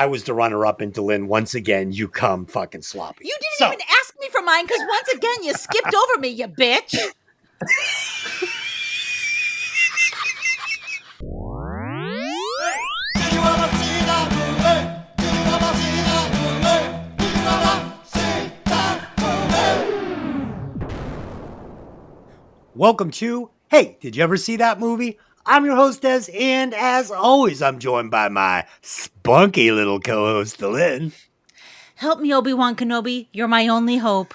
I was the runner-up, and Dylan, once again, you come fucking sloppy. You didn't even ask me for mine because once again, you skipped over me, you bitch. Welcome to Hey, did you ever see that movie? I'm your host, Des, and as always, I'm joined by my spunky little co-host, Dylan. Help me, Obi-Wan Kenobi. You're my only hope.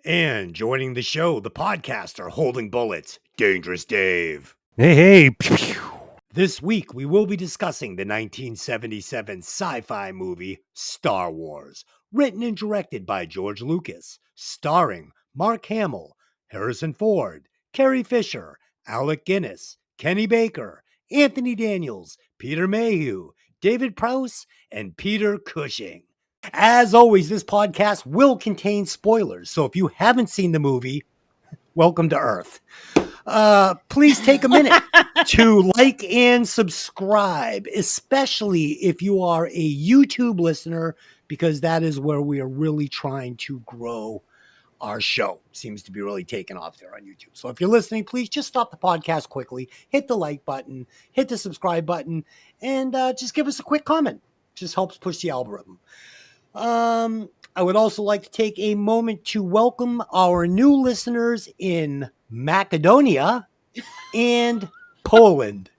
And joining the show, the podcaster holding bullets, Dangerous Dave. Hey. This week, we will be discussing the 1977 sci-fi movie Star Wars, written and directed by George Lucas, starring Mark Hamill, Harrison Ford, Carrie Fisher, Alec Guinness, Kenny Baker, Anthony Daniels, Peter Mayhew, David Prowse, and Peter Cushing. As always, this podcast will contain spoilers, so if you haven't seen the movie, welcome to Earth. Please take a minute to like and subscribe, especially if you are a YouTube listener, because that is where we are really trying to grow our show. Seems to be really taking off there on YouTube. So if you're listening, please just stop the podcast quickly, hit the like button, hit the subscribe button, and just give us a quick comment. Just helps push the algorithm. I would also like to take a moment to welcome our new listeners in Macedonia and Poland.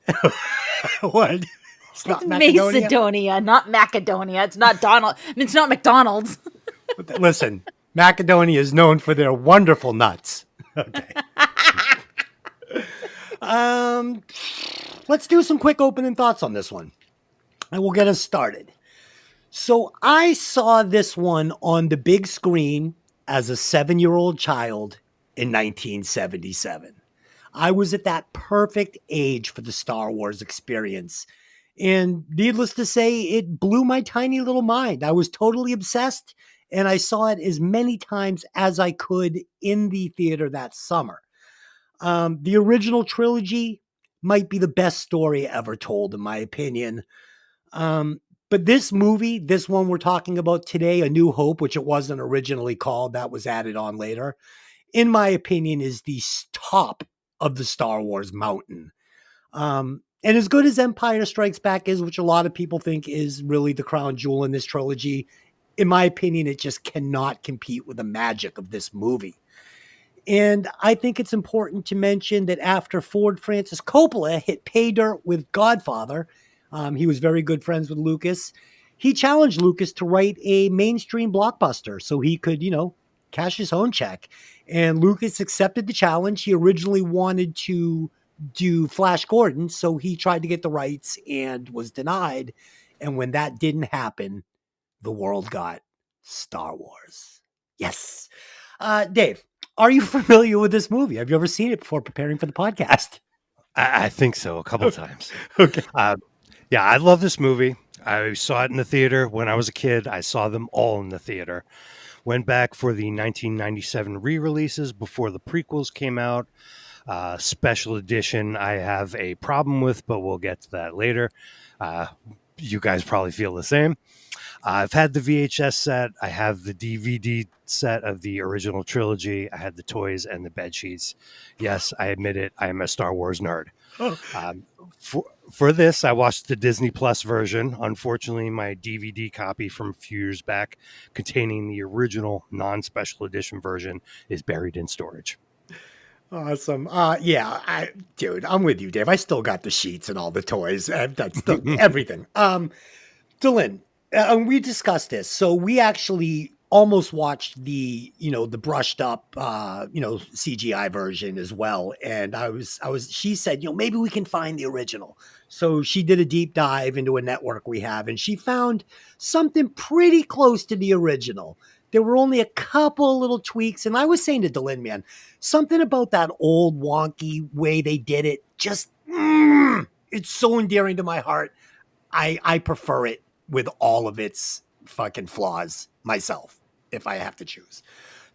What? It's not Macedonia, not Macedonia. It's not Donald. I mean, it's not McDonald's. Listen, Macedonia is known for their wonderful nuts. Okay. Let's do some quick opening thoughts on this one, and we'll get us started. So I saw this one on the big screen as a 7-year-old child in 1977. I was at that perfect age for the Star Wars experience. And needless to say, it blew my tiny little mind. I was totally obsessed, and I saw it as many times as I could in the theater that summer. The original trilogy might be the best story ever told, in my opinion. But this movie, this one we're talking about today, A New Hope, which it wasn't originally called, that was added on later, in my opinion, is the top of the Star Wars mountain. And as good as Empire Strikes Back is, which a lot of people think is really the crown jewel in this trilogy, in my opinion, it just cannot compete with the magic of this movie. And I think it's important to mention that after Ford Francis Coppola hit pay dirt with Godfather, he was very good friends with Lucas. He challenged Lucas to write a mainstream blockbuster so he could, cash his own check. And Lucas accepted the challenge. He originally wanted to do Flash Gordon, so he tried to get the rights and was denied. And when that didn't happen, the world got Star Wars. Yes. Dave, are you familiar with this movie? Have you ever seen it before preparing for the podcast? I think so, a couple times. Okay. Yeah, I love this movie. I saw it in the theater when I was a kid. I saw them all in the theater. Went back for the 1997 re-releases before the prequels came out. Special edition I have a problem with, but we'll get to that later. You guys probably feel the same. I've had the VHS set. I have the DVD set of the original trilogy. I had the toys and the bed sheets. Yes, I admit it. I am a Star Wars nerd. For this, I watched the Disney Plus version. Unfortunately, my DVD copy from a few years back containing the original non-special edition version is buried in storage. Awesome. Dude, I'm with you, Dave. I still got the sheets and all the toys. That's everything. Dylan, we discussed this. So we actually almost watched the brushed up, CGI version as well. And she said, maybe we can find the original. So she did a deep dive into a network we have, and she found something pretty close to the original. There were only a couple little tweaks. And I was saying to Dylan, man, something about that old wonky way they did it. Just, it's so endearing to my heart. I prefer it with all of its fucking flaws myself, if I have to choose.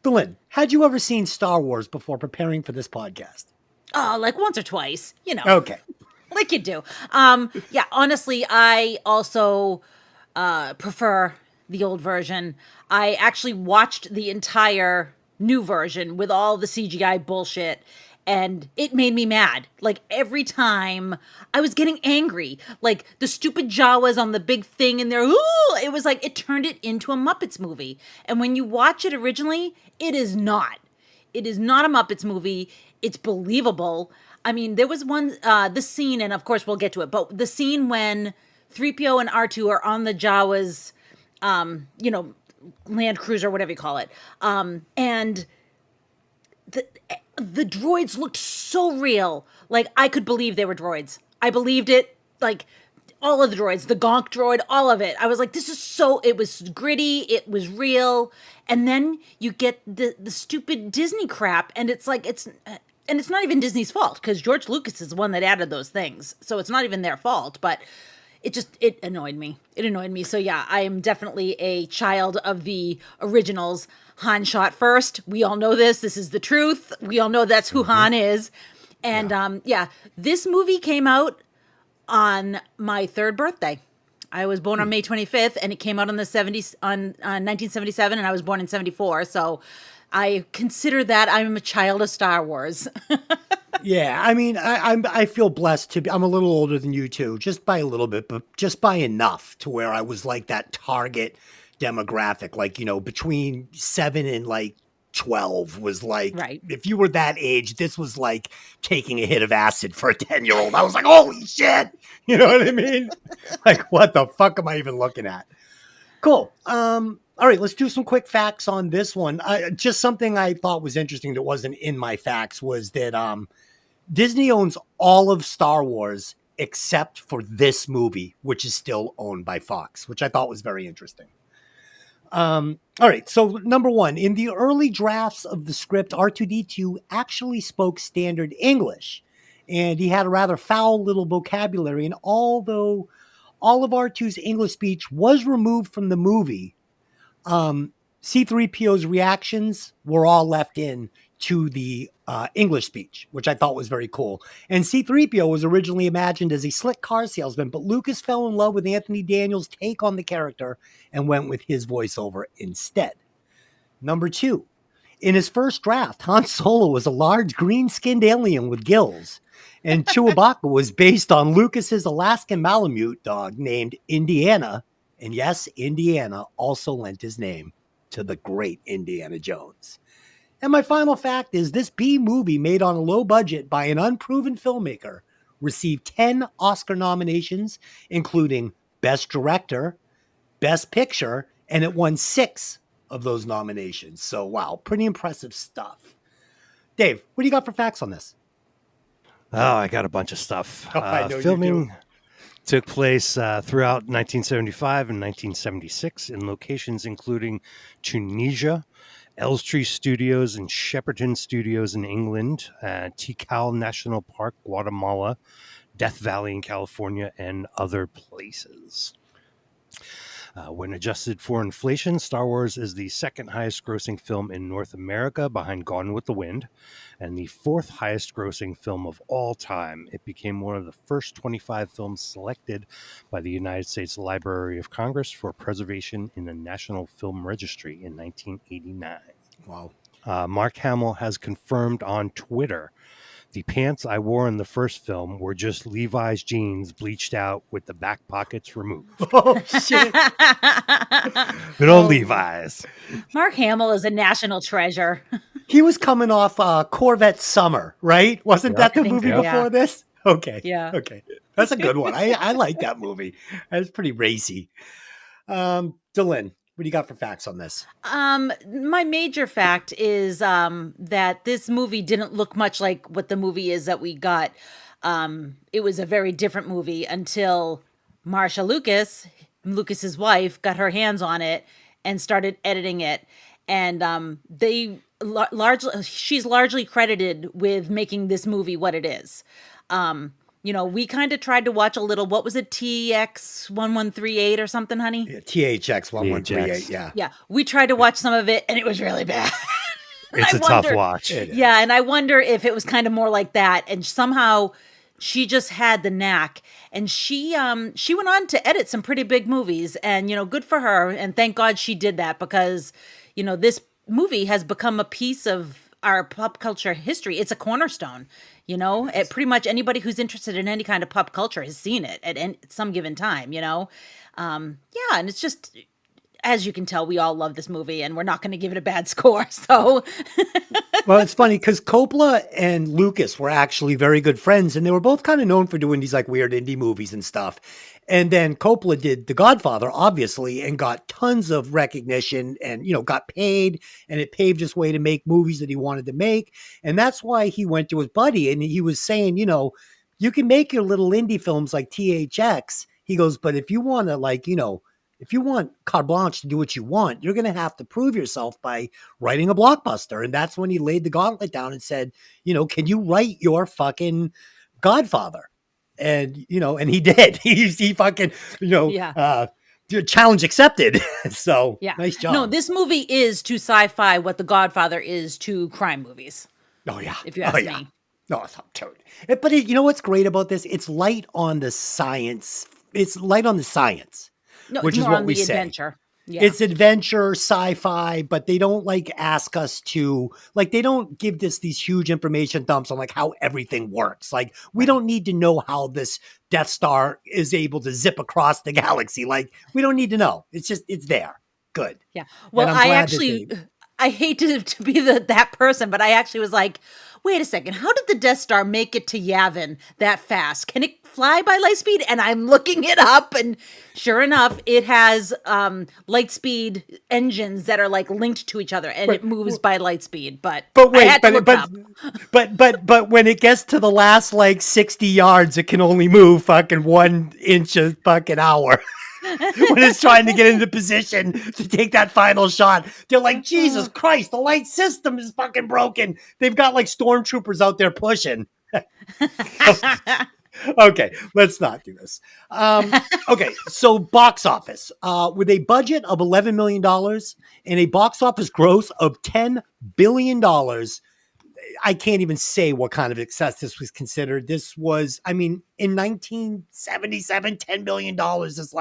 Dylan, had you ever seen Star Wars before preparing for this podcast? Like once or twice, Okay. Like you do. Yeah, honestly, I also prefer the old version. I actually watched the entire new version with all the CGI bullshit, and it made me mad. Like every time I was getting angry. Like the stupid Jawas on the big thing in there, ooh, it was like it turned it into a Muppets movie. And when you watch it originally, it is not. It is not a Muppets movie. It's believable. I mean, there was one, the scene, and of course we'll get to it, but the scene when 3PO and R2 are on the Jawas, you know, Land Cruiser, whatever you call it. And the droids looked so real. Like I could believe they were droids. I believed it. Like all of the droids, the Gonk droid, all of it. I was like, this is so, it was gritty. It was real. And then you get the stupid Disney crap. And it's like, and it's not even Disney's fault because George Lucas is the one that added those things. So it's not even their fault, but it annoyed me. It annoyed me. So yeah, I am definitely a child of the originals. Han shot first. We all know this. This is the truth. We all know that's who Han is. And yeah, this movie came out on my third birthday. I was born on May 25th, and it came out on the 1977, and I was born in 74. So I consider that I'm a child of Star Wars. Yeah, I mean, I feel blessed to be. I'm a little older than you too, just by a little bit, but just by enough to where I was like that target demographic, like, you know, between 7 and like 12 was like, right. If you were that age, this was like taking a hit of acid for a 10-year-old. I was like, holy shit. You know what I mean? Like, what the fuck am I even looking at? Cool. All right, let's do some quick facts on this one. Just something I thought was interesting that wasn't in my facts was that Disney owns all of Star Wars except for this movie, which is still owned by Fox, which I thought was very interesting. All right, so number one, in the early drafts of the script, R2-D2 actually spoke standard English, and he had a rather foul little vocabulary. And although all of R2's English speech was removed from the movie, C-3PO's reactions were all left in to the English speech, which I thought was very cool. And C-3PO was originally imagined as a slick car salesman, but Lucas fell in love with Anthony Daniels' take on the character and went with his voiceover instead. Number two, in his first draft, Han Solo was a large green-skinned alien with gills, and Chewbacca was based on Lucas's Alaskan Malamute dog named Indiana. And yes, Indiana also lent his name to the great Indiana Jones. And my final fact is this B movie made on a low budget by an unproven filmmaker received 10 Oscar nominations, including Best Director, Best Picture, and it won 6 of those nominations. So, wow, pretty impressive stuff. Dave, what do you got for facts on this? Oh, I got a bunch of stuff. I know filming you do. took place throughout 1975 and 1976 in locations including Tunisia, Elstree Studios and Shepperton Studios in England, Tikal National Park, Guatemala, Death Valley in California, and other places. When adjusted for inflation, Star Wars is the second highest grossing film in North America behind Gone with the Wind, and the fourth highest grossing film of all time. It became one of the first 25 films selected by the United States Library of Congress for preservation in the National Film Registry in 1989. Wow. Mark Hamill has confirmed on Twitter, the pants I wore in the first film were just Levi's jeans bleached out with the back pockets removed. Oh, shit. Good old Levi's. Mark Hamill is a national treasure. He was coming off Corvette Summer, right? Wasn't that the movie so, before yeah. this? Okay. Yeah. Okay. That's a good one. I like that movie. That's pretty racy. Dylan, what do you got for facts on this? My major fact is that this movie didn't look much like what the movie is that we got. It was a very different movie until Marsha Lucas's wife, got her hands on it and started editing it. And she's largely credited with making this movie what it is. You know, we kind of tried to watch a little, what was it, TX1138 or something, honey? Yeah, THX1138, yeah. Yeah, we tried to watch some of it, and it was really bad. It's a tough watch. Yeah, and I wonder if it was kind of more like that, and somehow She just had the knack, and she went on to edit some pretty big movies, and good for her, and thank God she did that, because this movie has become a piece of our pop culture history. It's a cornerstone. Pretty much anybody who's interested in any kind of pop culture has seen it at some given time. Yeah, and it's just, as you can tell, we all love this movie, and we're not going to give it a bad score. So, Well, it's funny because Coppola and Lucas were actually very good friends, and they were both kind of known for doing these like weird indie movies and stuff. And then Coppola did The Godfather, obviously, and got tons of recognition and, got paid, and it paved his way to make movies that he wanted to make. And that's why he went to his buddy and he was saying, you can make your little indie films like THX. He goes, but if you want to if you want carte blanche to do what you want, you're going to have to prove yourself by writing a blockbuster. And that's when he laid the gauntlet down and said, can you write your fucking Godfather? And, and he did. He fucking, yeah. Challenge accepted. So Yeah. nice job. No, this movie is to sci-fi what The Godfather is to crime movies. Oh, yeah. If you ask me. No, it's not totally. But you know what's great about this? It's light on the science. It's light on the science. No, which it's is more what on we the say. adventure. Yeah. It's adventure, sci-fi, but they don't ask us to they don't give these huge information dumps on how everything works. We don't need to know how this Death Star is able to zip across the galaxy. We don't need to know. It's just it's there. Good. Yeah. Well, And I'm I glad that actually, they- I hate to be that person, but I actually was like, wait a second, how did the Death Star make it to Yavin that fast? Can it fly by light speed? And I'm looking it up, and sure enough, it has light speed engines that are linked to each other, and it moves by light speed. But wait, I had to look up. but when it gets to the last 60 yards, it can only move fucking 1 inch a fucking hour. When it's trying to get into position to take that final shot, they're like, Jesus Christ, the light system is fucking broken. They've got stormtroopers out there pushing. Okay, let's not do this. Okay, so box office. With a budget of $11 million and a box office gross of $10 billion, I can't even say what kind of success this was considered. This was, in 1977, $10 billion is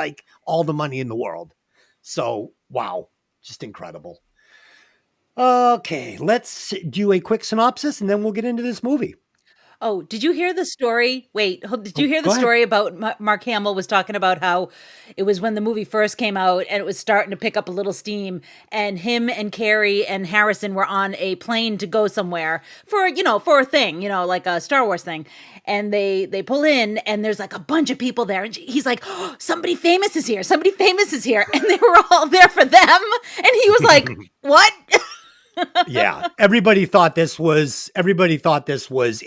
all the money in the world. So, wow, just incredible. Okay, let's do a quick synopsis and then we'll get into this movie. Oh, did you hear the story? Wait, did you hear the go ahead. story about Mark Hamill was talking about how it was when the movie first came out and it was starting to pick up a little steam, and him and Carrie and Harrison were on a plane to go somewhere for a thing, like a Star Wars thing. And they pull in and there's a bunch of people there, and he's like, oh, somebody famous is here. Somebody famous is here. And they were all there for them. And he was like, what? Yeah. Everybody thought this was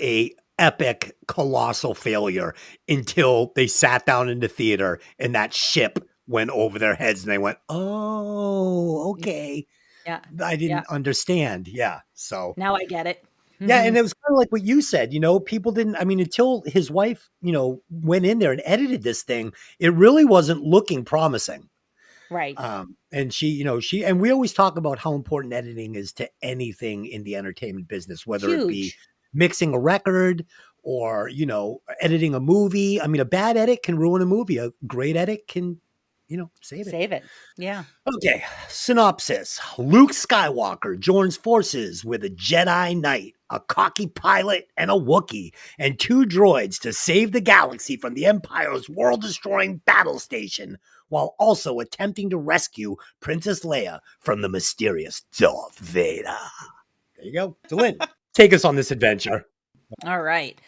a epic, colossal failure until they sat down in the theater and that ship went over their heads and they went, oh, okay. Yeah. I didn't understand. Yeah. So Now I get it. yeah. And it was kind of like what you said, people didn't, until his wife, went in there and edited this thing, it really wasn't looking promising. Right. And and we always talk about how important editing is to anything in the entertainment business, whether it be mixing a record or, editing a movie. A bad edit can ruin a movie. A great edit can, save it. Save it. Yeah. Okay. Synopsis. Luke Skywalker joins forces with a Jedi Knight, a cocky pilot, and a Wookiee, and 2 droids to save the galaxy from the Empire's world-destroying battle station, while also attempting to rescue Princess Leia from the mysterious Darth Vader. There you go. Lynn, take us on this adventure. All right.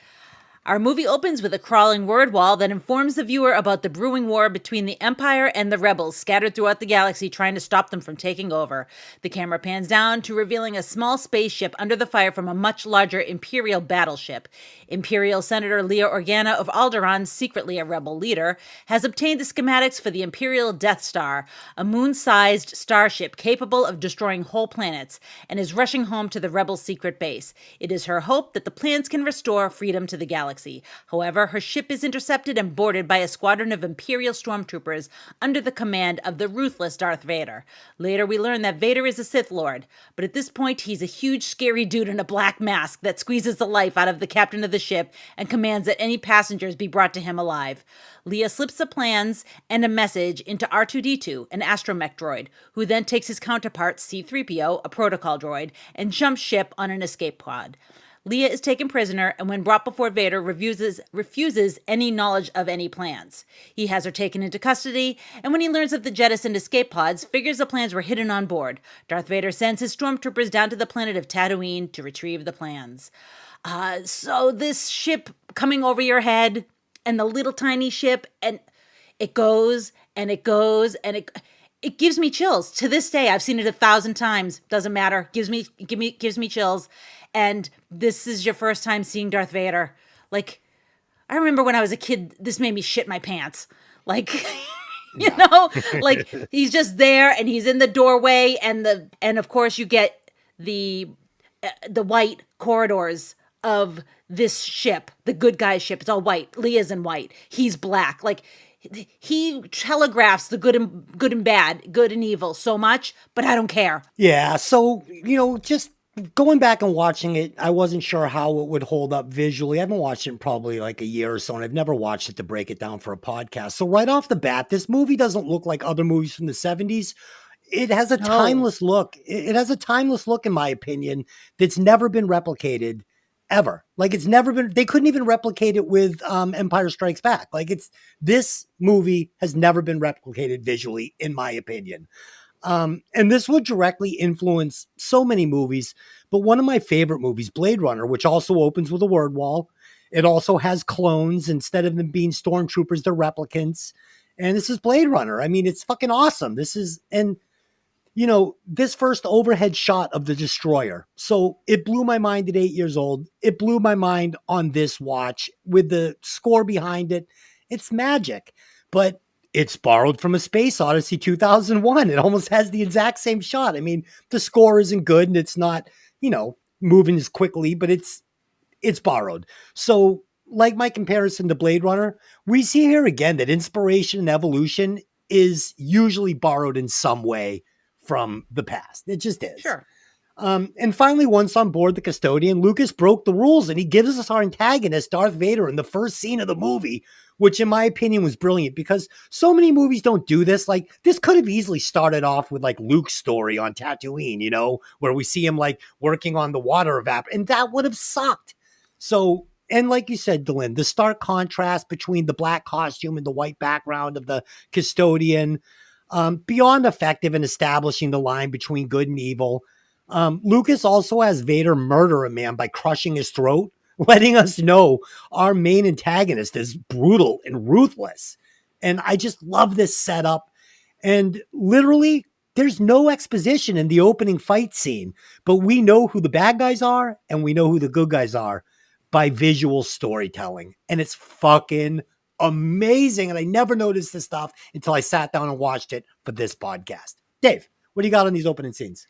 Our movie opens with a crawling word wall that informs the viewer about the brewing war between the Empire and the rebels scattered throughout the galaxy trying to stop them from taking over. The camera pans down to revealing a small spaceship under the fire from a much larger Imperial battleship. Imperial Senator Leia Organa of Alderaan, secretly a rebel leader, has obtained the schematics for the Imperial Death Star, a moon-sized starship capable of destroying whole planets, and is rushing home to the rebel secret base. It is her hope that the plans can restore freedom to the galaxy. galaxy. However, her ship is intercepted and boarded by a squadron of Imperial stormtroopers under the command of the ruthless Darth Vader. Later, we learn that Vader is a Sith Lord, but at this point, he's a huge, scary dude in a black mask that squeezes the life out of the captain of the ship and commands that any passengers be brought to him alive. Leia slips the plans and a message into R2-D2, an astromech droid, who then takes his counterpart C-3PO, a protocol droid, and jumps ship on an escape pod. Leia is taken prisoner, and when brought before Vader, refuses any knowledge of any plans. He has her taken into custody, and when he learns of the jettisoned escape pods, figures the plans were hidden on board. Darth Vader sends his stormtroopers down to the planet of Tatooine to retrieve the plans. So this ship coming over your head, and the little tiny ship, and it goes, and it goes, and it gives me chills. To this day, I've seen it 1,000 times. Doesn't matter. Gives me chills. And this is your first time seeing Darth Vader. Like, I remember when I was a kid, this made me shit my pants. Like, you know, like he's just there and he's in the doorway, and of course you get the white corridors of this ship, the good guy's ship. It's all white. Leah's in white. He's black. Like, he telegraphs the good and bad, good and evil so much, but I don't care. Yeah, so, just going back and watching it, I wasn't sure how it would hold up visually. I haven't watched it in probably like a year or so, and I've never watched it to break it down for a podcast. So right off the bat, this movie doesn't look like other movies from the 70s. It has a timeless look. It has a timeless look, in my opinion, that's never been replicated ever. Like, it's never been, they couldn't even replicate it with Empire Strikes Back. Like, this movie has never been replicated visually, in my opinion. And this would directly influence so many movies, but one of my favorite movies, Blade Runner, which also opens with a word wall. It also has clones. Instead of them being stormtroopers, they're replicants. And this is Blade Runner. I mean, it's fucking awesome. This first overhead shot of the destroyer. So it blew my mind at 8 years old. It blew my mind on this watch with the score behind it. It's magic, but it's borrowed from A Space Odyssey 2001. It almost has the exact same shot. I mean, the score isn't good and it's not, moving as quickly, but it's borrowed. So like my comparison to Blade Runner, we see here again that inspiration and evolution is usually borrowed in some way from the past. It just is. Sure. And finally, once on board the Custodian, Lucas broke the rules and he gives us our antagonist, Darth Vader, in the first scene of the movie, which in my opinion was brilliant because so many movies don't do this. Like, this could have easily started off with like Luke's story on Tatooine, where we see him like working on the water and that would have sucked. So, and like you said, Dylan, the stark contrast between the black costume and the white background of the Custodian, beyond effective in establishing the line between good and evil. Lucas also has Vader murder a man by crushing his throat, letting us know our main antagonist is brutal and ruthless. And I just love this setup. And literally, there's no exposition in the opening fight scene, but we know who the bad guys are and we know who the good guys are by visual storytelling. And it's fucking amazing. And I never noticed this stuff until I sat down and watched it for this podcast. Dave, what do you got on these opening scenes?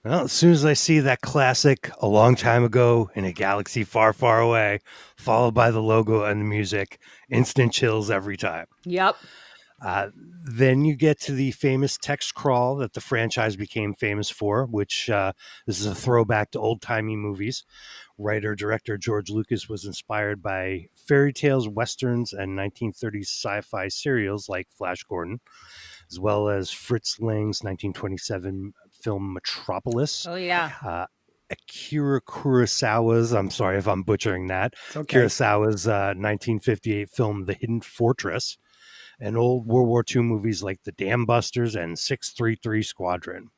Well, as soon as I see that classic "A Long Time Ago in a Galaxy Far, Far Away," followed by the logo and the music, instant chills every time. Yep. Then you get to the famous text crawl that the franchise became famous for, which this is a throwback to old-timey movies. Writer-director George Lucas was inspired by fairy tales, westerns, and 1930s sci-fi serials like Flash Gordon, as well as Fritz Lang's 1927 film Metropolis. Oh, yeah. Akira Kurosawa's, I'm sorry if I'm butchering that, Okay. Kurosawa's 1958 film The Hidden Fortress, and old World War II movies like The Dam Busters and 633 Squadron.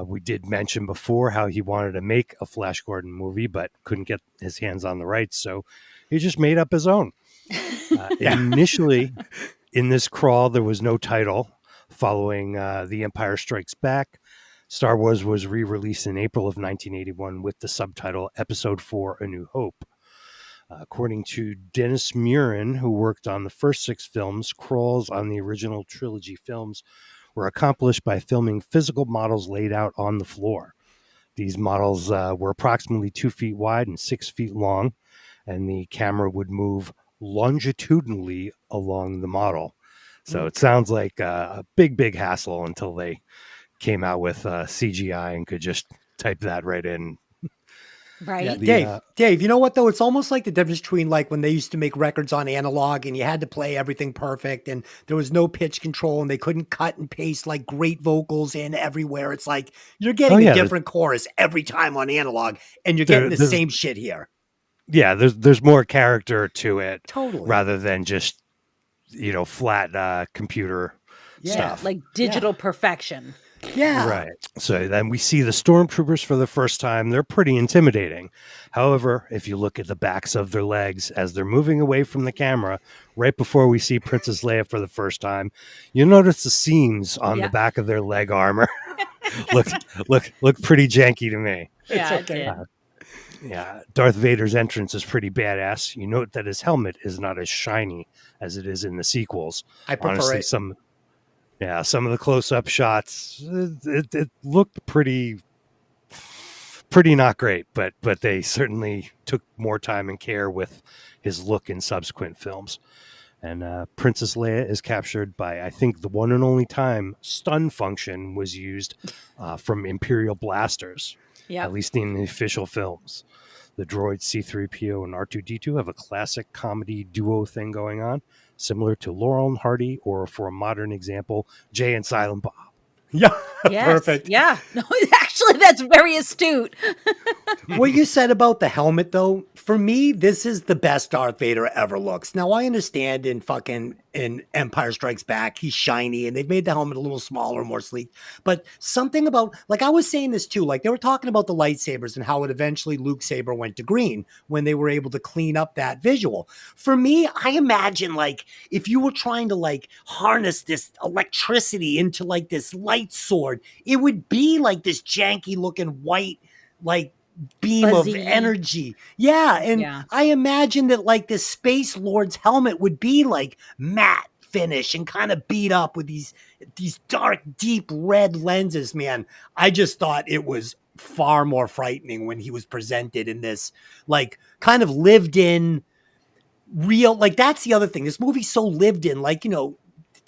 We did mention before how he wanted to make a Flash Gordon movie, but couldn't get his hands on the rights, so he just made up his own. Initially, in this crawl, there was no title. Following The Empire Strikes Back, Star Wars was re-released in April of 1981 with the subtitle Episode 4, A New Hope. According to Dennis Murin, who worked on the first 6 films, crawls on the original trilogy films were accomplished by filming physical models laid out on the floor. These models were approximately 2 feet wide and 6 feet long, and the camera would move longitudinally along the model. So it sounds like a big hassle until they came out with CGI and could just type that right in. Yeah, Right? Dave, you know what though? It's almost like the difference between like when they used to make records on analog and you had to play everything perfect and there was no pitch control and they couldn't cut and paste like great vocals in everywhere. It's like you're getting a different chorus every time on analog and you're getting the same shit here. Yeah, there's more character to it. Totally. Rather than just, flat computer stuff. Like digital perfection. Yeah. Right. So then we see the stormtroopers for the first time. They're pretty intimidating. However, if you look at the backs of their legs as they're moving away from the camera, right before we see Princess Leia for the first time, you'll notice the seams on the back of their leg armor. look pretty janky to me. Yeah, it's okay. Darth Vader's entrance is pretty badass. You note that his helmet is not as shiny as it is in the sequels. I prefer it. Some of the close-up shots, it looked pretty not great, but they certainly took more time and care with his look in subsequent films. And Princess Leia is captured by, I think, the one and only time stun function was used from Imperial blasters, at least in the official films. The droids C-3PO and R2-D2 have a classic comedy duo thing going on, similar to Laurel and Hardy, or for a modern example, Jay and Silent Bob. Yeah, yes. Perfect. Yeah, no, actually, that's very astute. What you said about the helmet, though, for me, this is the best Darth Vader ever looks. Now, I understand in Empire Strikes Back, he's shiny, and they've made the helmet a little smaller, more sleek. But something about, like I was saying this too, like they were talking about the lightsabers and how it eventually Luke's saber went to green when they were able to clean up that visual. For me, I imagine like if you were trying to like harness this electricity into like this light sword, it would be like this janky looking white, like beam fuzzy of energy. Yeah. And I imagine that like this Space Lord's helmet would be like matte finish and kind of beat up with these dark, deep red lenses, man. I just thought it was far more frightening when he was presented in this like kind of lived in real, like that's the other thing. This movie's so lived in, like,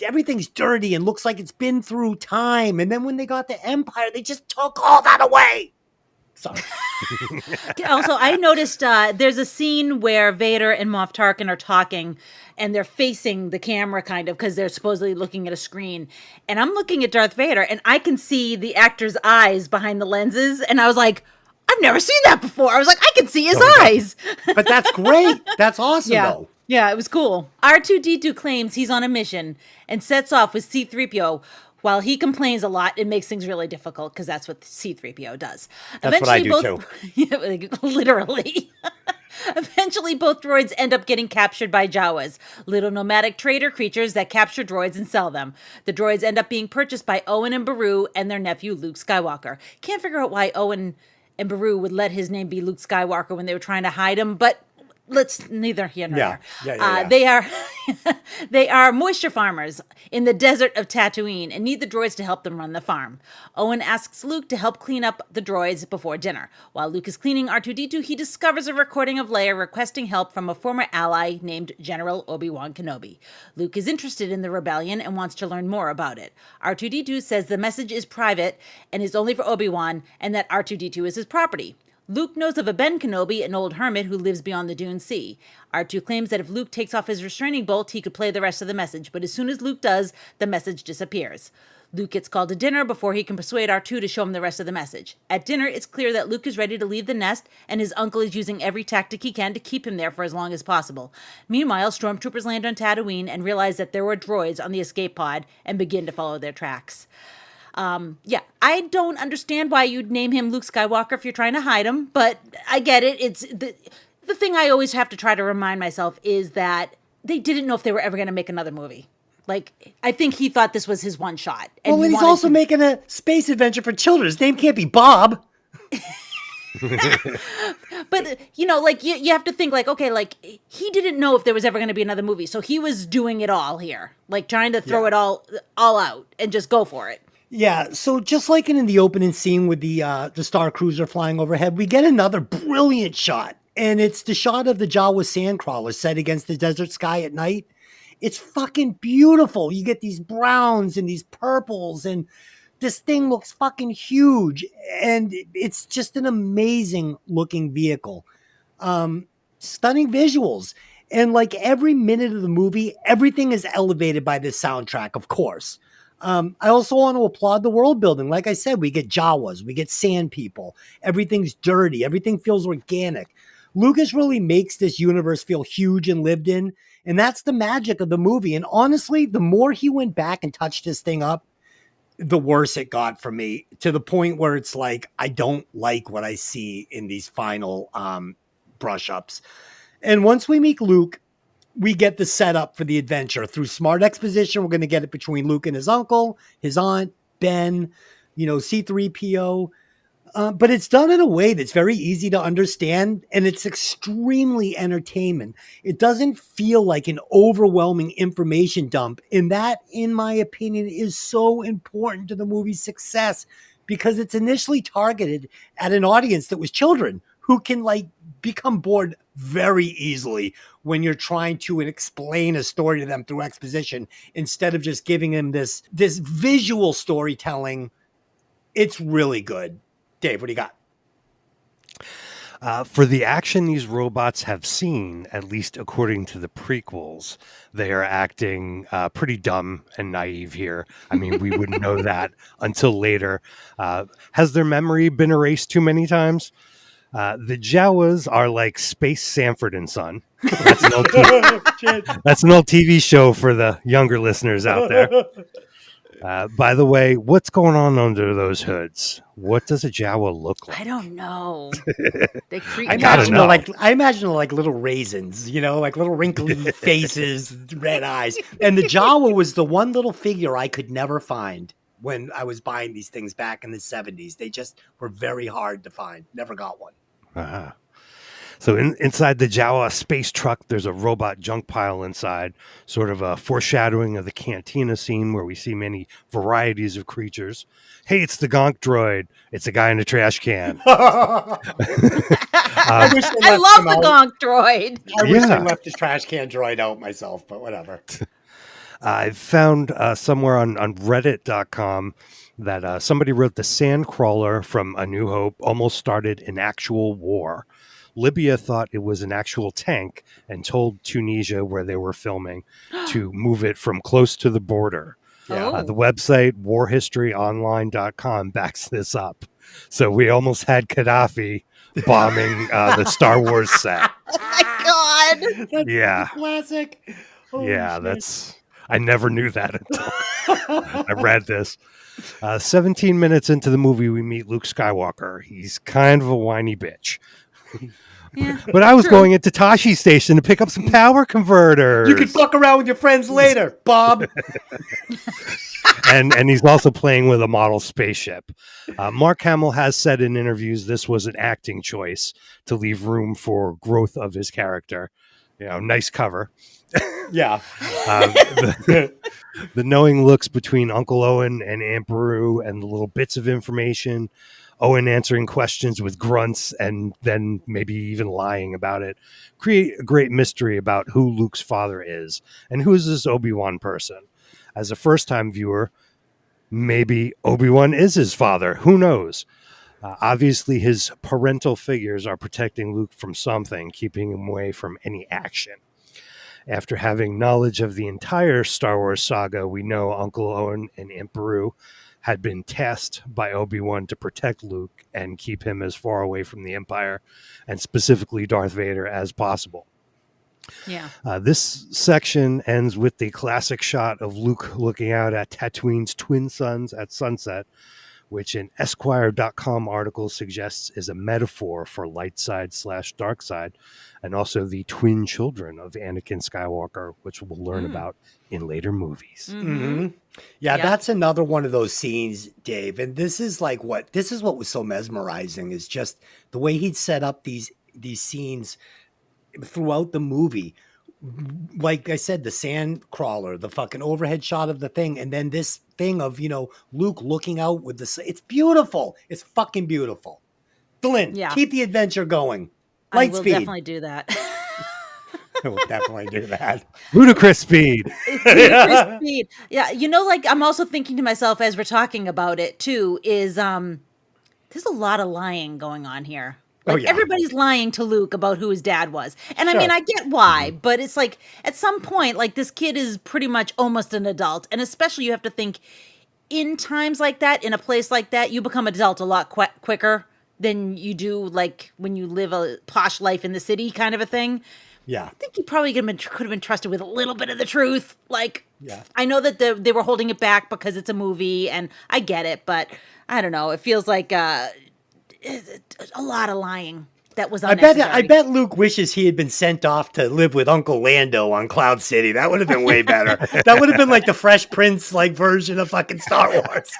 everything's dirty and looks like it's been through time. And then when they got the Empire, they just took all that away. Sorry. Also, I noticed there's a scene where Vader and Moff Tarkin are talking and they're facing the camera kind of because they're supposedly looking at a screen. And I'm looking at Darth Vader and I can see the actor's eyes behind the lenses. And I was like, I've never seen that before. I was like, I can see his eyes. But that's great. That's awesome, though. Yeah, it was cool. R2-D2 claims he's on a mission and sets off with C-3PO. While he complains a lot, it makes things really difficult because that's what C-3PO does. That's what I do too. Yeah, literally. Eventually, both droids end up getting captured by Jawas, little nomadic trader creatures that capture droids and sell them. The droids end up being purchased by Owen and Beru and their nephew, Luke Skywalker. Can't figure out why Owen and Beru would let his name be Luke Skywalker when they were trying to hide him, but let's neither here nor there. Yeah. They are moisture farmers in the desert of Tatooine and need the droids to help them run the farm. Owen asks Luke to help clean up the droids before dinner. While Luke is cleaning R2-D2, he discovers a recording of Leia requesting help from a former ally named General Obi-Wan Kenobi. Luke is interested in the rebellion and wants to learn more about it. R2-D2 says the message is private and is only for Obi-Wan and that R2-D2 is his property. Luke knows of a Ben Kenobi, an old hermit who lives beyond the Dune Sea. R2 claims that if Luke takes off his restraining bolt, he could play the rest of the message, but as soon as Luke does, the message disappears. Luke gets called to dinner before he can persuade R2 to show him the rest of the message. At dinner, it's clear that Luke is ready to leave the nest, and his uncle is using every tactic he can to keep him there for as long as possible. Meanwhile, stormtroopers land on Tatooine and realize that there were droids on the escape pod and begin to follow their tracks. I don't understand why you'd name him Luke Skywalker if you're trying to hide him, but I get it. It's the thing I always have to try to remind myself is that they didn't know if they were ever going to make another movie. Like, I think he thought this was his one shot. And well, he's also making a space adventure for children. His name can't be Bob. But, you have to think, like, okay, like, he didn't know if there was ever going to be another movie. So he was doing it all here. Like, trying to throw it all out and just go for it. Yeah, so just like in the opening scene with the Star Cruiser flying overhead, we get another brilliant shot And it's the shot of the Jawa sandcrawler set against the desert sky at night. It's fucking beautiful. You get these browns and these purples, and this thing looks fucking huge. And it's just an amazing looking vehicle. Stunning visuals. And like every minute of the movie, everything is elevated by this soundtrack, of course. I also want to applaud the world building. Like I said, we get Jawas, we get sand people. Everything's dirty. Everything feels organic. Lucas really makes this universe feel huge and lived in. And that's the magic of the movie. And honestly, the more he went back and touched this thing up, the worse it got for me, to the point where it's like, I don't like what I see in these final brush ups. And once we meet Luke, we get the setup for the adventure through smart exposition. We're going to get it between Luke and his uncle, his aunt, Ben, C-3PO. But it's done in a way that's very easy to understand, and it's extremely entertainment. It doesn't feel like an overwhelming information dump. And that, in my opinion, is so important to the movie's success, because it's initially targeted at an audience that was children who can become bored very easily when you're trying to explain a story to them through exposition instead of just giving them this visual storytelling. It's really good. Dave, what do you got? For the action these robots have seen, at least according to the prequels, they are acting pretty dumb and naive here. I mean, we wouldn't know that until later. Has their memory been erased too many times? The Jawas are like Space Sanford and Son. That's an old TV show for the younger listeners out there. By the way, what's going on under those hoods? What does a Jawa look like? I don't know. They creep I me imagine out. they're like little raisins, like little wrinkly faces, red eyes. And the Jawa was the one little figure I could never find when I was buying these things back in the 70s. They just were very hard to find. Never got one. Uh-huh. So inside the Jawa space truck, there's a robot junk pile inside, sort of a foreshadowing of the cantina scene where we see many varieties of creatures. Hey, it's the gonk droid. It's a guy in a trash can. I love the gonk droid. I wish I left the trash can droid out myself, but whatever. I found somewhere on reddit.com that somebody wrote the Sandcrawler from A New Hope almost started an actual war. Libya thought it was an actual tank and told Tunisia, where they were filming, to move it from close to the border. Yeah. The website warhistoryonline.com backs this up. So we almost had Gaddafi bombing the Star Wars set. Oh my God. That's classic. Holy shit. I never knew that until I read this. 17 minutes into the movie, we meet Luke Skywalker. He's kind of a whiny bitch. Yeah, but I was going into Tashi Station to pick up some power converters. You can fuck around with your friends later, Bob. and he's also playing with a model spaceship. Mark Hamill has said in interviews this was an acting choice to leave room for growth of his character. Nice cover. Yeah. The knowing looks between Uncle Owen and Aunt Beru and the little bits of information, Owen answering questions with grunts and then maybe even lying about it, create a great mystery about who Luke's father is and who is this Obi-Wan person. As a first-time viewer, maybe Obi-Wan is his father. Who knows? Obviously, his parental figures are protecting Luke from something, keeping him away from any action. After having knowledge of the entire Star Wars saga, we know Uncle Owen and Aunt Beru had been tasked by Obi-Wan to protect Luke and keep him as far away from the Empire, and specifically Darth Vader, as possible. Yeah. This section ends with the classic shot of Luke looking out at Tatooine's twin suns at sunset, which an Esquire.com article suggests is a metaphor for light side / dark side, and also the twin children of Anakin Skywalker, which we'll learn about in later movies. Mm-hmm. Yeah, that's another one of those scenes, Dave. And this is what was so mesmerizing, is just the way he'd set up these scenes throughout the movie. Like I said, the sand crawler, the fucking overhead shot of the thing, and then this thing of, Luke looking out with it's beautiful. It's fucking beautiful. Flynn, keep the adventure going. I Light will speed. definitely do that. I will definitely do that. Ludicrous speed. Ludicrous speed. Yeah, like I'm also thinking to myself as we're talking about it too, is there's a lot of lying going on here. Oh, Like yeah. everybody's lying to Luke about who his dad was. And I mean, Sure. I get why, but it's like at some point, like this kid is pretty much almost an adult. And especially you have to think in times like that, in a place like that, you become adult a lot quicker than you do like when you live a posh life in the city kind of a thing. Yeah. I think he probably could have been trusted with a little bit of the truth. Like, Yeah. I know that they were holding it back because it's a movie, and I get it, but I don't know. It feels like a lot of lying that was unnecessary. I bet Luke wishes he had been sent off to live with Uncle Lando on Cloud City. That would have been way better. That would have been like the Fresh Prince like version of fucking Star Wars.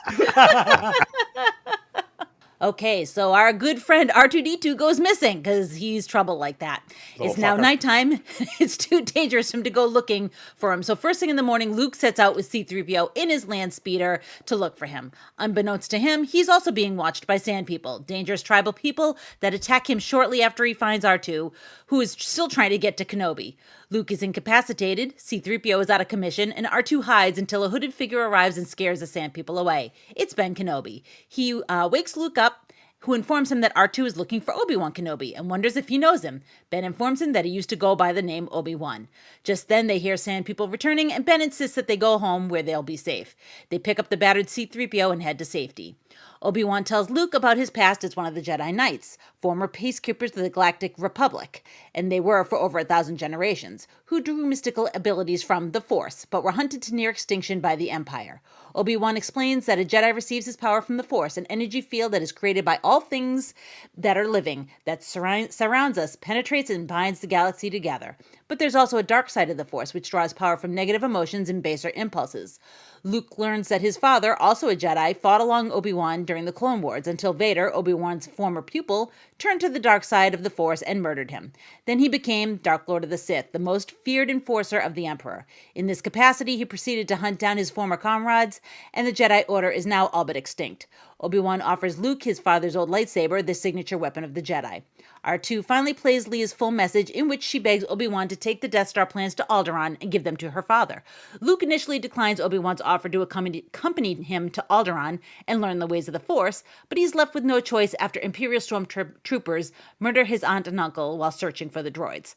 Okay, so our good friend R2D2 goes missing because he's trouble like that. It's now fucker. nighttime. It's too dangerous for him to go looking for him. So first thing in the morning, Luke sets out with C-3PO in his land speeder to look for him. Unbeknownst to him, he's also being watched by sand people, dangerous tribal people that attack him shortly after he finds R2, who is still trying to get to Kenobi. Luke is incapacitated, C-3PO is out of commission, and R2 hides until a hooded figure arrives and scares the sand people away. It's Ben Kenobi. He wakes Luke up, who informs him that R2 is looking for Obi-Wan Kenobi and wonders if he knows him. Ben informs him that he used to go by the name Obi-Wan. Just then, they hear sand people returning, and Ben insists that they go home where they'll be safe. They pick up the battered C-3PO and head to safety. Obi-Wan tells Luke about his past as one of the Jedi Knights, former peacekeepers of the Galactic Republic, and they were for over 1,000 generations, who drew mystical abilities from the Force, but were hunted to near extinction by the Empire. Obi-Wan explains that a Jedi receives his power from the Force, an energy field that is created by all things that are living, that surrounds us, penetrates and binds the galaxy together. But there's also a dark side of the Force, which draws power from negative emotions and baser impulses. Luke learns that his father, also a Jedi, fought along Obi-Wan during the Clone Wars until Vader, Obi-Wan's former pupil, turned to the dark side of the Force and murdered him. Then he became Dark Lord of the Sith, the most feared enforcer of the Emperor. In this capacity, he proceeded to hunt down his former comrades, and the Jedi Order is now all but extinct. Obi-Wan offers Luke his father's old lightsaber, the signature weapon of the Jedi. R2 finally plays Leia's full message, in which she begs Obi-Wan to take the Death Star plans to Alderaan and give them to her father. Luke initially declines Obi-Wan's offer to accompany him to Alderaan and learn the ways of the Force, but he's left with no choice after Imperial stormtroopers murder his aunt and uncle while searching for the droids.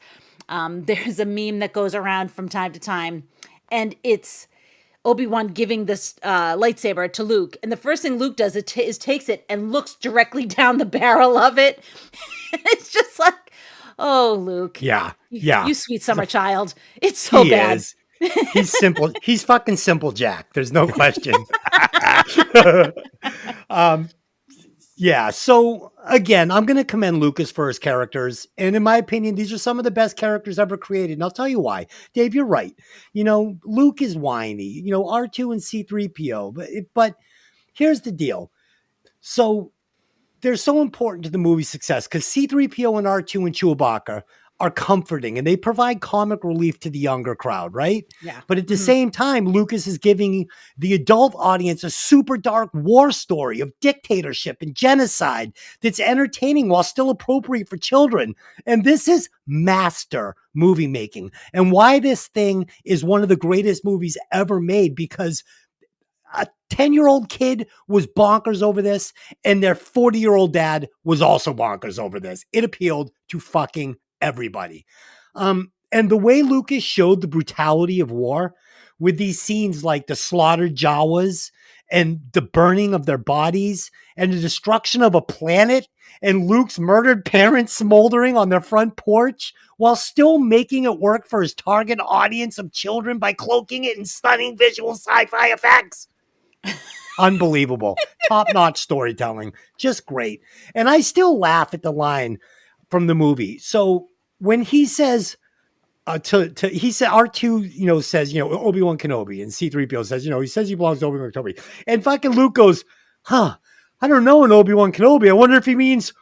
There's a meme that goes around from time to time, and it's Obi-Wan giving this lightsaber to Luke. And the first thing Luke does is takes it and looks directly down the barrel of it. And it's just like, oh, Luke. Yeah. You sweet summer child. It's so He bad. is. He's simple. He's fucking simple Jack. There's no question. Yeah. So again, I'm going to commend Lucas for his characters. And in my opinion, these are some of the best characters ever created. And I'll tell you why. Dave, you're right. Luke is whiny, R2 and C-3PO. But here's the deal. So they're so important to the movie's success because C-3PO and R2 and Chewbacca are comforting and they provide comic relief to the younger crowd, right? Yeah. But at the same time, Lucas is giving the adult audience a super dark war story of dictatorship and genocide that's entertaining while still appropriate for children. And this is master movie making. And why this thing is one of the greatest movies ever made, because a 10-year-old kid was bonkers over this, and their 40-year-old dad was also bonkers over this. It appealed to fucking everybody. And the way Lucas showed the brutality of war with these scenes like the slaughtered Jawas and the burning of their bodies and the destruction of a planet and Luke's murdered parents smoldering on their front porch while still making it work for his target audience of children by cloaking it in stunning visual sci-fi effects. Unbelievable. Top-notch storytelling. Just great. And I still laugh at the line from the movie. So when he says he said R2, says, Obi-Wan Kenobi, and C-3PO says, he says he belongs to Obi-Wan Kenobi. And fucking Luke goes, I don't know an Obi-Wan Kenobi. I wonder if he means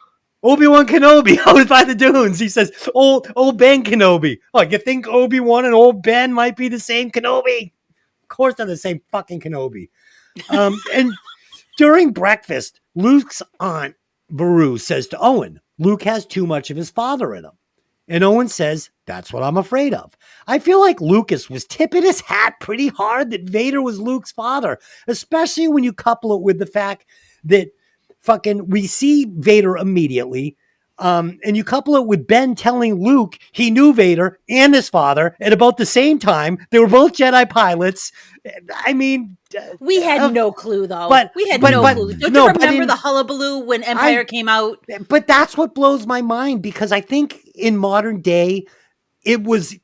Obi-Wan Kenobi out by the dunes. He says, old Ben Kenobi. Like, you think Obi-Wan and old Ben might be the same Kenobi? Of course they're the same fucking Kenobi. And during breakfast, Luke's aunt, Beru, says to Owen, Luke has too much of his father in him. And Owen says, that's what I'm afraid of. I feel like Lucas was tipping his hat pretty hard that Vader was Luke's father, especially when you couple it with the fact that we see Vader immediately. And you couple it with Ben telling Luke he knew Vader and his father at about the same time. They were both Jedi pilots. I mean, we had no clue, though. We had no clue. Don't you remember the hullabaloo when Empire came out? But that's what blows my mind, because I think in modern day, it was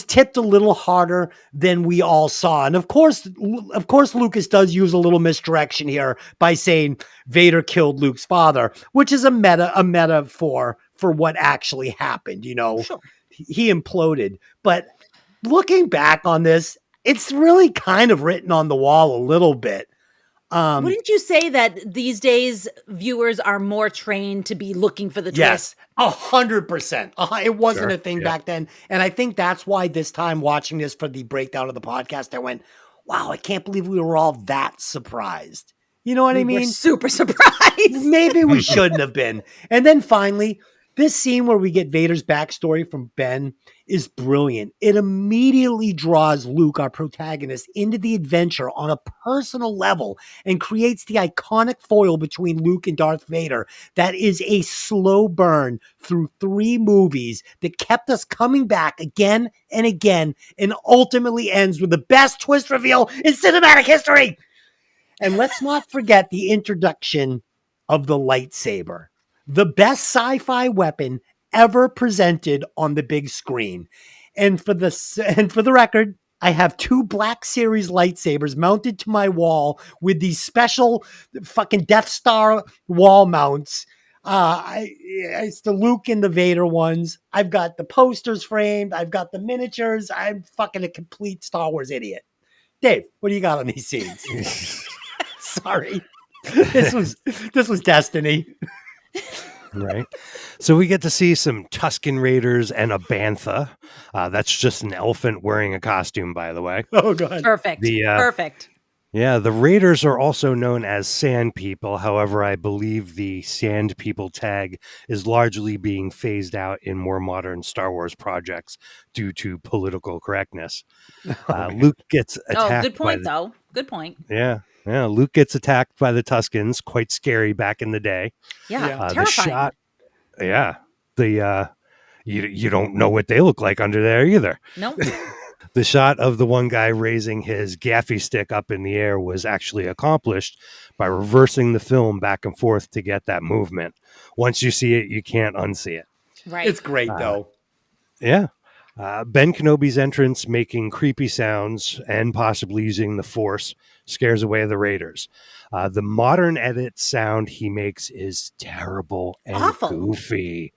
tipped a little harder than we all saw. And of course, Lucas does use a little misdirection here by saying Vader killed Luke's father, which is a metaphor for what actually happened. You know, Sure. He imploded. But looking back on this, it's really kind of written on the wall a little bit. Wouldn't you say that these days viewers are more trained to be looking for the twist? Yes, 100%. It wasn't a thing back then. And I think that's why this time watching this for the breakdown of the podcast, I went, wow, I can't believe we were all that surprised. You know what I mean? We're super surprised. Maybe we shouldn't have been. And then finally, this scene where we get Vader's backstory from Ben is brilliant. It immediately draws Luke, our protagonist, into the adventure on a personal level and creates the iconic foil between Luke and Darth Vader that is a slow burn through 3 movies that kept us coming back again and again, and ultimately ends with the best twist reveal in cinematic history. And let's not forget the introduction of the lightsaber, the best sci-fi weapon ever presented on the big screen. And for the record, I have 2 Black Series lightsabers mounted to my wall with these special fucking Death Star wall mounts. It's the Luke and the Vader ones. I've got the posters framed. I've got the miniatures. I'm fucking a complete Star Wars idiot. Dave, what do you got on these scenes? Sorry. This was destiny. Right. So we get to see some Tusken Raiders and a Bantha. That's just an elephant wearing a costume, by the way. Oh, God. Perfect. Perfect. Yeah, the Raiders are also known as Sand People. However, I believe the Sand People tag is largely being phased out in more modern Star Wars projects due to political correctness. Luke gets attacked. Oh, good point, though. Good point. Yeah. Yeah, Luke gets attacked by the Tuskens. Quite scary back in the day. Yeah, terrifying. The shot. Yeah, you don't know what they look like under there either. Nope. The shot of the one guy raising his gaffy stick up in the air was actually accomplished by reversing the film back and forth to get that movement. Once you see it, you can't unsee it. Right. It's great, though. Yeah. Ben Kenobi's entrance, making creepy sounds and possibly using the Force, scares away the Raiders. The modern edit sound he makes is terrible and awful. Goofy.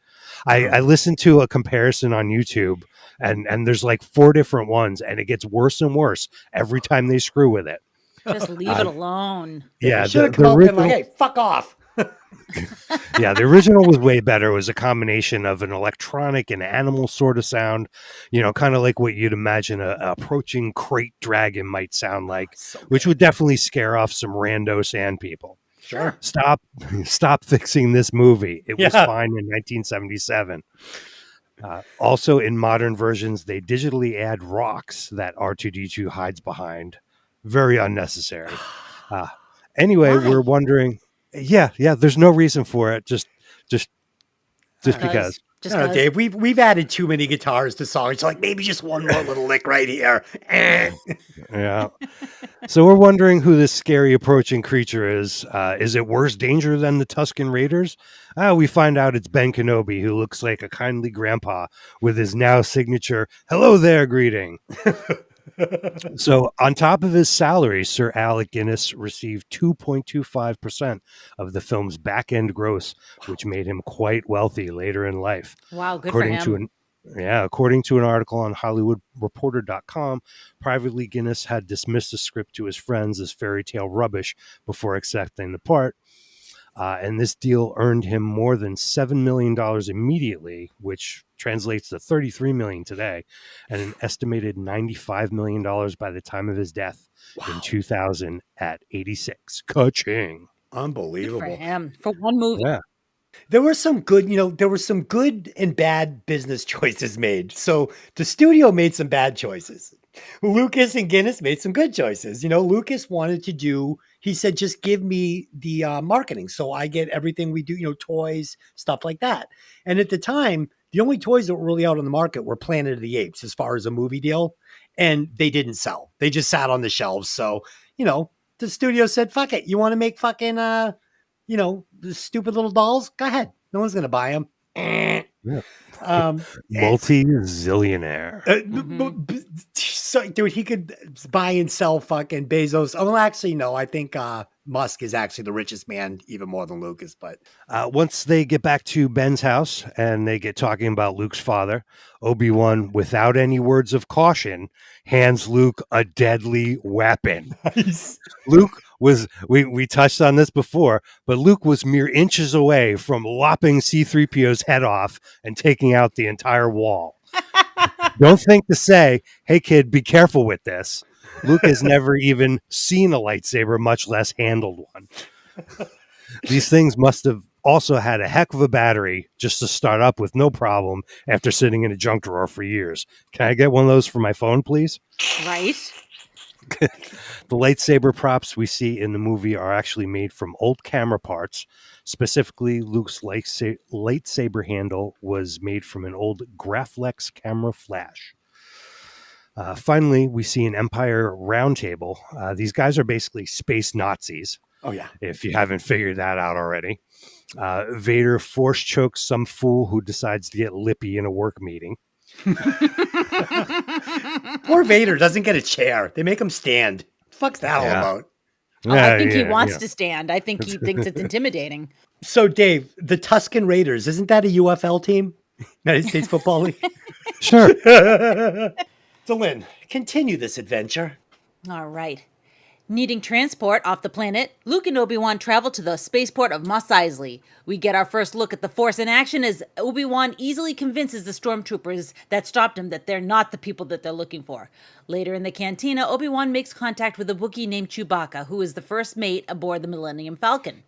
I listened to a comparison on YouTube, and there's like 4 different ones, and it gets worse and worse every time they screw with it. Just leave it alone. Yeah, the original, like, hey, fuck off. Yeah, the original was way better. It was a combination of an electronic and animal sort of sound, kind of like what you'd imagine a approaching crate dragon might sound like, which would definitely scare off some rando sand people. Sure. Stop fixing this movie. It was fine in 1977. Also, in modern versions, they digitally add rocks that R2-D2 hides behind. Very unnecessary. Anyway, Why? we're wondering. Yeah. There's no reason for it. Just because. I don't know, Dave. We've added too many guitars to songs. So like maybe just one more little lick right here. Yeah. So we're wondering who this scary approaching creature is. Is it worse danger than the Tusken Raiders? We find out it's Ben Kenobi, who looks like a kindly grandpa with his now signature "Hello there" greeting. So on top of his salary, Sir Alec Guinness received 2.25% of the film's back-end gross, which made him quite wealthy later in life. Wow, good for him. According to an article on HollywoodReporter.com, privately Guinness had dismissed the script to his friends as fairy tale rubbish before accepting the part. And this deal earned him more than $7 million immediately, which translates to $33 million today, and an estimated $95 million by the time of his death in 2000 at 86. Ka-ching. Unbelievable. Good for him. For one movie. Yeah. There were some good, there were some good and bad business choices made. So the studio made some bad choices. Lucas and Guinness made some good choices. Lucas wanted to do, he said, just give me the marketing. So I get everything we do, toys, stuff like that. And at the time, the only toys that were really out on the market were Planet of the Apes as far as a movie deal. And they didn't sell. They just sat on the shelves. So, the studio said, fuck it. You want to make fucking, the stupid little dolls? Go ahead. No one's going to buy them. Yeah. Um, Multi-zillionaire. so, dude, he could buy and sell fucking Bezos. Oh, well, actually, no. I think Musk is actually the richest man, even more than Lucas. But Once they get back to Ben's house and they get talking about Luke's father, Obi-Wan, without any words of caution, hands Luke a deadly weapon. nice. Luke was, we touched on this before, but Luke was mere inches away from lopping C-3PO's head off and taking out the entire wall. Don't think to say, hey, kid, be careful with this. Luke has never even seen a lightsaber, much less handled one. These things must have also had a heck of a battery just to start up with no problem after sitting in a junk drawer for years. Can I get one of those for my phone, please? Right? The lightsaber props we see in the movie are actually made from old camera parts. Specifically, Luke's lightsaber handle was made from an old Graflex camera flash. Finally, we see an Empire roundtable. These guys are basically space Nazis. Oh, yeah. If you haven't figured that out already. Vader force chokes some fool who decides to get lippy in a work meeting. Poor Vader doesn't get a chair. They make him stand. Fuck's that all about? I think he wants to stand. I think he thinks it's intimidating. So, Dave, the Tuscan Raiders, isn't that a UFL team? United States Football League? Sure. So, Lynn, continue this adventure. All right. Needing transport off the planet, Luke and Obi-Wan travel to the spaceport of Mos Eisley. We get our first look at the Force in action as Obi-Wan easily convinces the stormtroopers that stopped him that they're not the people that they're looking for. Later in the cantina, Obi-Wan makes contact with a Wookiee named Chewbacca, who is the first mate aboard the Millennium Falcon.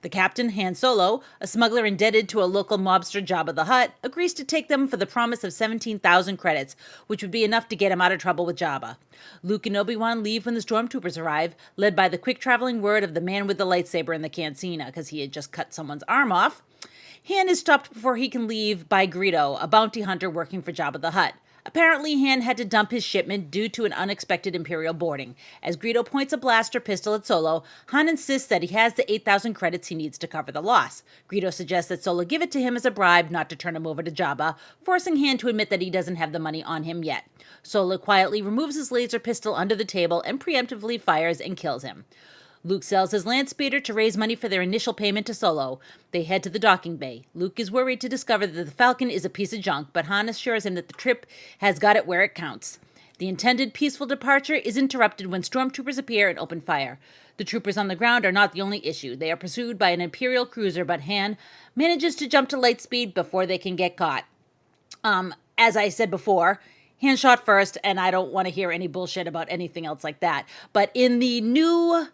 The captain, Han Solo, a smuggler indebted to a local mobster Jabba the Hutt, agrees to take them for the promise of 17,000 credits, which would be enough to get him out of trouble with Jabba. Luke and Obi-Wan leave when the stormtroopers arrive, led by the quick-traveling word of the man with the lightsaber in the cantina, because he had just cut someone's arm off. Han is stopped before he can leave by Greedo, a bounty hunter working for Jabba the Hutt. Apparently, Han had to dump his shipment due to an unexpected Imperial boarding. As Greedo points a blaster pistol at Solo, Han insists that he has the 8,000 credits he needs to cover the loss. Greedo suggests that Solo give it to him as a bribe not to turn him over to Jabba, forcing Han to admit that he doesn't have the money on him yet. Solo quietly removes his laser pistol under the table and preemptively fires and kills him. Luke sells his land speeder to raise money for their initial payment to Solo. They head to the docking bay. Luke is worried to discover that the Falcon is a piece of junk, but Han assures him that the trip has got it where it counts. The intended peaceful departure is interrupted when stormtroopers appear and open fire. The troopers on the ground are not the only issue. They are pursued by an Imperial cruiser, but Han manages to jump to light speed before they can get caught. As I said before, Han shot first, and I don't want to hear any bullshit about anything else like that. But in the new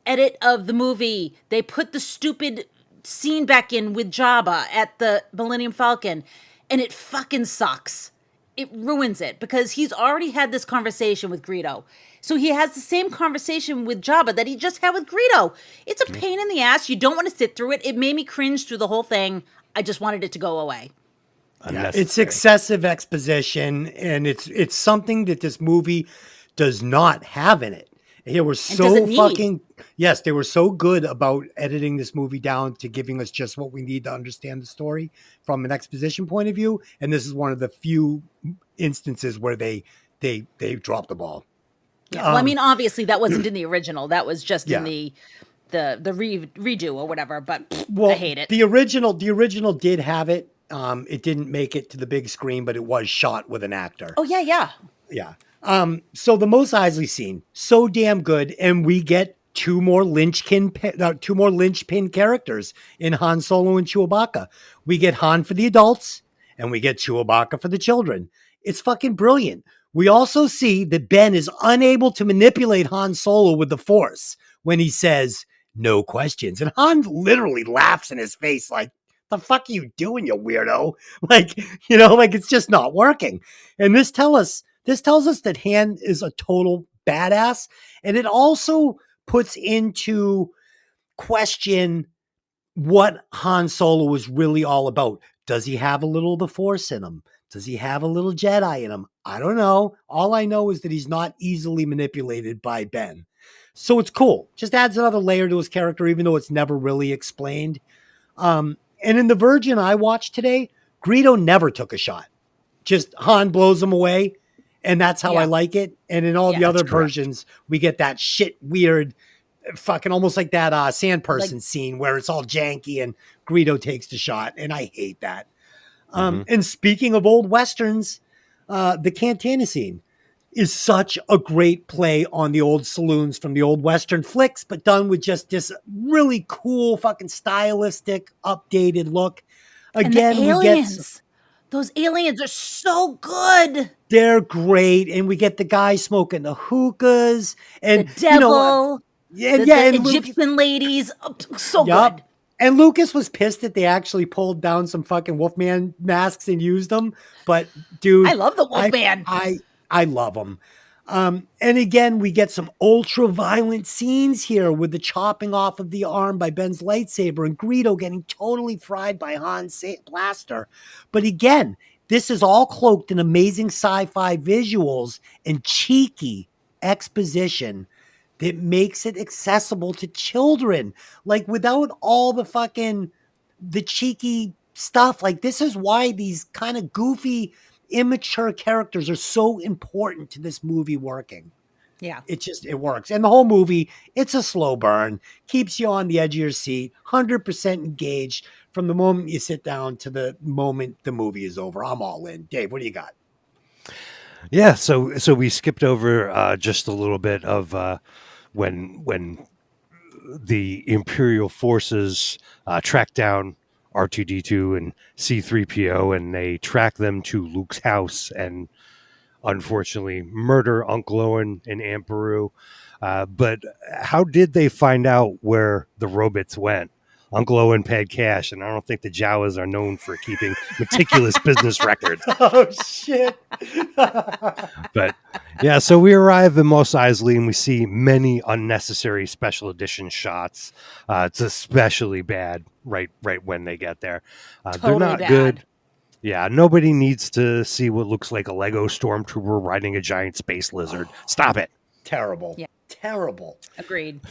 edit of the movie, they put the stupid scene back in with Jabba at the Millennium Falcon, and it fucking sucks. It ruins it, because he's already had this conversation with Greedo. So he has the same conversation with Jabba that he just had with Greedo. It's a pain in the ass. You don't want to sit through it. It made me cringe through the whole thing. I just wanted it to go away. Yeah, it's excessive exposition, and it's something that this movie does not have in it. They were so fucking, yes, they were so good about editing this movie down to giving us just what we need to understand the story from an exposition point of view. And this is one of the few instances where they dropped the ball. Yeah, well, I mean, obviously that wasn't in the original. That was just in the redo or whatever, but I hate it. The original did have it. It didn't make it to the big screen, but it was shot with an actor. Oh, yeah. Yeah. So the Mos Eisley scene, so damn good, and we get two more linchpin characters in Han Solo and Chewbacca. We get Han for the adults, and we get Chewbacca for the children. It's fucking brilliant. We also see that Ben is unable to manipulate Han Solo with the Force when he says, "No questions," and Han literally laughs in his face like, The fuck are you doing, you weirdo? Like, like it's just not working. And this tells us that Han is a total badass. And it also puts into question what Han Solo was really all about. Does he have a little of the Force in him? Does he have a little Jedi in him? I don't know. All I know is that he's not easily manipulated by Ben. So it's cool. Just adds another layer to his character, even though it's never really explained. And in the version I watched today, Greedo never took a shot. Just Han blows him away. And that's how I like it. And in all the other versions, we get that shit weird, fucking almost like that sand person scene where it's all janky and Greedo takes the shot. And I hate that. And speaking of old Westerns, the Cantina scene is such a great play on the old saloons from the old Western flicks, but done with just this really cool, fucking stylistic, updated look. Again, and the aliens. Those aliens are so good. They're great. And we get the guy smoking the hookahs and the devil, and Egyptian ladies. Oh, so good. And Lucas was pissed that they actually pulled down some fucking Wolfman masks and used them. But dude, I love the Wolfman. I love them. And again, we get some ultra violent scenes here with the chopping off of the arm by Ben's lightsaber and Greedo getting totally fried by Han's blaster. But again, this is all cloaked in amazing sci-fi visuals and cheeky exposition that makes it accessible to children. Like without all the cheeky stuff. Like this is why these kind of goofy, immature characters are so important to this movie working. Yeah. It works. And the whole movie, it's a slow burn, keeps you on the edge of your seat, 100% engaged from the moment you sit down to the moment the movie is over. I'm all in. Dave, what do you got? Yeah. So we skipped over just a little bit of when the Imperial forces track down R2-D2 and C-3PO, and they track them to Luke's house and unfortunately murder Uncle Owen and Aunt Beru. But how did they find out where the robots went? Uncle Owen paid cash, and I don't think the Jawas are known for keeping meticulous business records. Oh, shit. But yeah, so we arrive in Mos Eisley and we see many unnecessary special edition shots. It's especially bad right when they get there. Totally they're not bad. good. Yeah, nobody needs to see what looks like a Lego stormtrooper riding a giant space lizard. Stop it. Terrible. Yeah. Terrible. Agreed.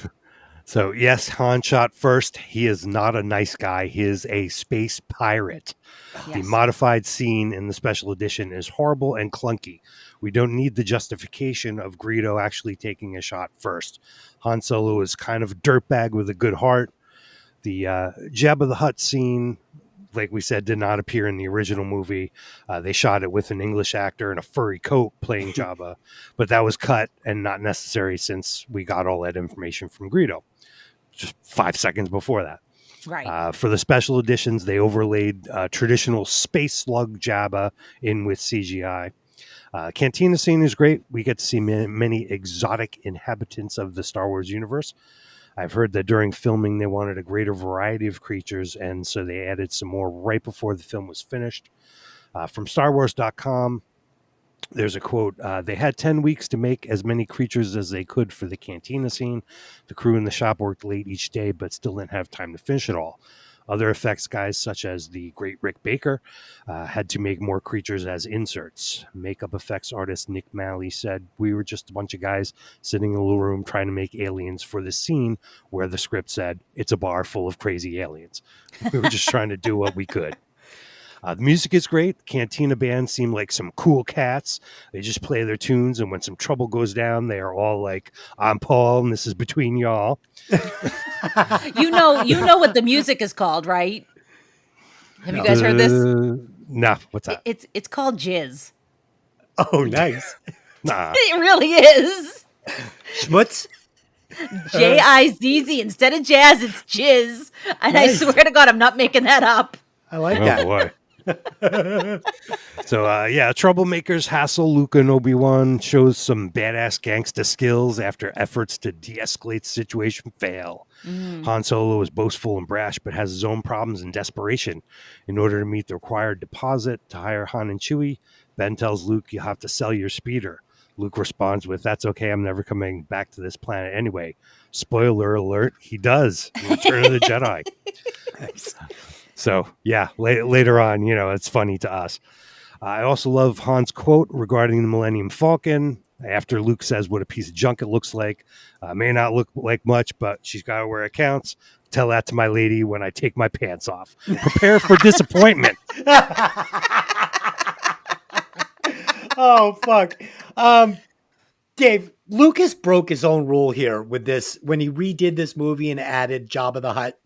So, yes, Han shot first. He is not a nice guy. He is a space pirate. Yes. The modified scene in the special edition is horrible and clunky. We don't need the justification of Greedo actually taking a shot first. Han Solo is kind of a dirtbag with a good heart. The Jabba the Hutt scene, like we said, did not appear in the original movie. They shot it with an English actor in a furry coat playing Jabba, but that was cut and not necessary since we got all that information from Greedo just 5 seconds before that. Right. For the special editions, they overlaid traditional space slug Jabba in with CGI. Cantina scene is great. We get to see many exotic inhabitants of the Star Wars universe. I've heard that during filming, they wanted a greater variety of creatures, and so they added some more right before the film was finished. From StarWars.com, there's a quote, they had 10 weeks to make as many creatures as they could for the Cantina scene. The crew in the shop worked late each day, but still didn't have time to finish it all. Other effects guys, such as the great Rick Baker, had to make more creatures as inserts. Makeup effects artist Nick Malley said, we were just a bunch of guys sitting in a little room trying to make aliens for the scene where the script said, it's a bar full of crazy aliens. We were just trying to do what we could. The music is great. Cantina band seem like some cool cats. They just play their tunes, and when some trouble goes down, they are all like, I'm Paul, and this is between y'all. You know what the music is called, right? Have you guys heard this? No, what's that? It's called Jizz. Oh, nice. Nah. It really is. Schmutz? Jizz. Instead of jazz, it's Jizz. And Nice. I swear to God, I'm not making that up. I like Oh, that. boy. So, troublemakers hassle Luke and Obi-Wan, shows some badass gangsta skills after efforts to de-escalate the situation fail. Han Solo is boastful and brash, but has his own problems and desperation. In order to meet the required deposit to hire Han and Chewie, Ben tells Luke, "You'll have to sell your speeder." Luke responds with, "That's okay, I'm never coming back to this planet anyway." Spoiler alert, he does. In Return of the Jedi. So, yeah, later on, it's funny to us. I also love Han's quote regarding the Millennium Falcon after Luke says what a piece of junk it looks like. May not look like much, but she's got to where it counts. Tell that to my lady when I take my pants off. Prepare for disappointment. Oh, fuck. Dave, Lucas broke his own rule here with this when he redid this movie and added Jabba the Hutt.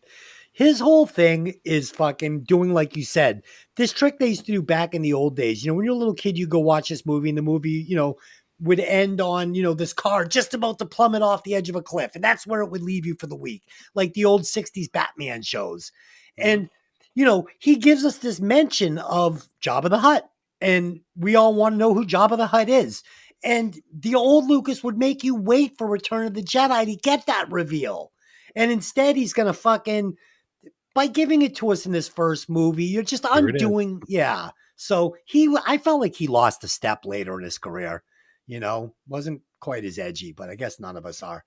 His whole thing is fucking doing like you said. This trick they used to do back in the old days. When you're a little kid, you go watch this movie and the movie, would end on, this car just about to plummet off the edge of a cliff. And that's where it would leave you for the week. Like the old 60s Batman shows. And, he gives us this mention of Jabba the Hutt. And we all want to know who Jabba the Hutt is. And the old Lucas would make you wait for Return of the Jedi to get that reveal. And instead, he's going to fucking, by giving it to us in this first movie, you're just undoing. Yeah. So I felt like he lost a step later in his career. Wasn't quite as edgy, but I guess none of us are.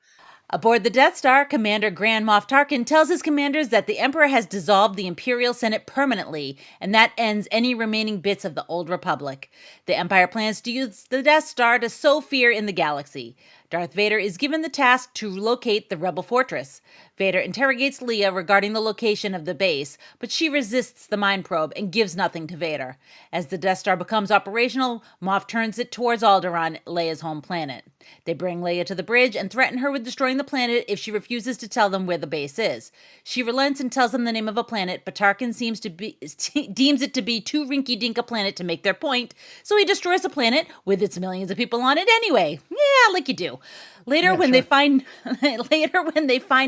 Aboard the Death Star, Commander Grand Moff Tarkin tells his commanders that the Emperor has dissolved the Imperial Senate permanently, and that ends any remaining bits of the Old Republic. The Empire plans to use the Death Star to sow fear in the galaxy. Darth Vader is given the task to locate the rebel fortress. Vader interrogates Leia regarding the location of the base, but she resists the mind probe and gives nothing to Vader. As the Death Star becomes operational, Moff turns it towards Alderaan, Leia's home planet. They bring Leia to the bridge and threaten her with destroying the planet if she refuses to tell them where the base is. She relents and tells them the name of a planet, but Tarkin deems it to be too rinky-dink a planet to make their point, so he destroys the planet with its millions of people on it anyway. Yeah, like you do. Later, when they find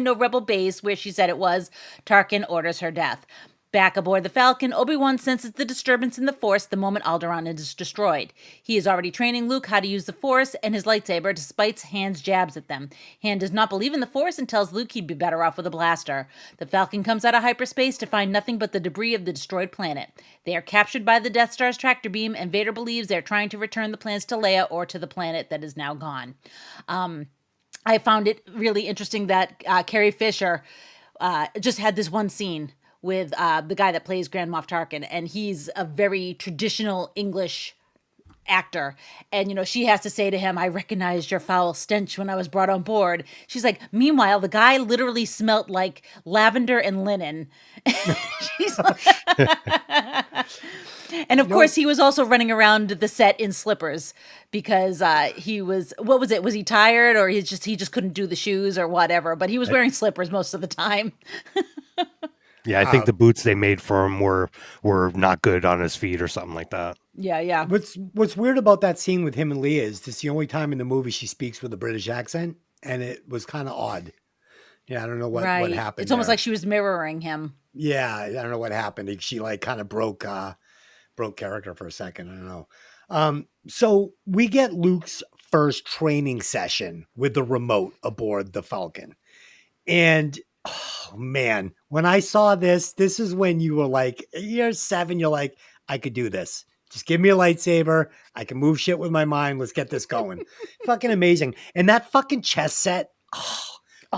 no rebel base where she said it was, Tarkin orders her death. Back aboard the Falcon, Obi-Wan senses the disturbance in the Force the moment Alderaan is destroyed. He is already training Luke how to use the Force and his lightsaber despite Han's jabs at them. Han does not believe in the Force and tells Luke he'd be better off with a blaster. The Falcon comes out of hyperspace to find nothing but the debris of the destroyed planet. They are captured by the Death Star's tractor beam, and Vader believes they're trying to return the plans to Leia or to the planet that is now gone. I found it really interesting that Carrie Fisher just had this one scene with the guy that plays Grand Moff Tarkin, and he's a very traditional English actor. And, she has to say to him, "I recognized your foul stench when I was brought on board." She's like, meanwhile, the guy literally smelt like lavender and linen. She's And of course, he was also running around the set in slippers because he was, what was it? Was he tired or he just couldn't do the shoes or whatever? But he was wearing slippers most of the time. Yeah, I think the boots they made for him were not good on his feet or something like that. Yeah. What's weird about that scene with him and Leia is this is the only time in the movie she speaks with a British accent, and it was kind of odd. Yeah, I don't know what happened. It's almost like she was mirroring him. Yeah, I don't know what happened. She kind of broke character for a second. I don't know. So we get Luke's first training session with the remote aboard the Falcon, and oh man, when I saw this is when you were like, you're 7, you're like, I could do this. Just give me a lightsaber. I can move shit with my mind. Let's get this going. Fucking amazing. And that fucking chess set,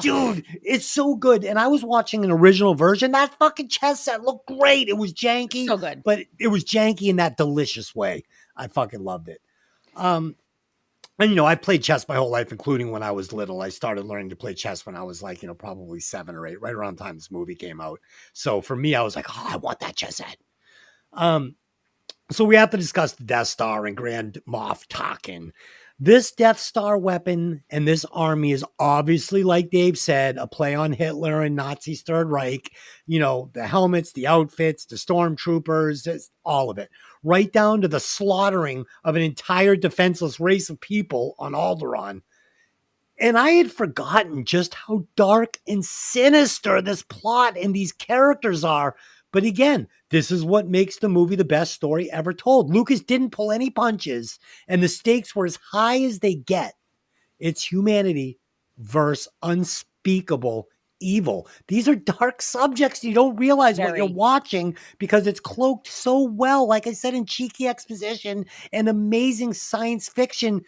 dude, it's so good. And I was watching an original version. That fucking chess set looked great. It was janky. So good. But it was janky in that delicious way. I fucking loved it. And, I played chess my whole life, including when I was little. I started learning to play chess when I was like, probably 7 or 8, right around the time this movie came out. So for me, I was like, I want that chess set. So we have to discuss the Death Star and Grand Moff Tarkin. This Death Star weapon and this army is obviously, like Dave said, a play on Hitler and Nazi's Third Reich. The helmets, the outfits, the stormtroopers, all of it. Right down to the slaughtering of an entire defenseless race of people on Alderaan. And I had forgotten just how dark and sinister this plot and these characters are But again, this is what makes the movie the best story ever told. Lucas didn't pull any punches, and the stakes were as high as they get. It's humanity versus unspeakable evil. These are dark subjects. You don't realize what you're Very. watching because it's cloaked so well, like I said, in cheeky exposition and amazing science fiction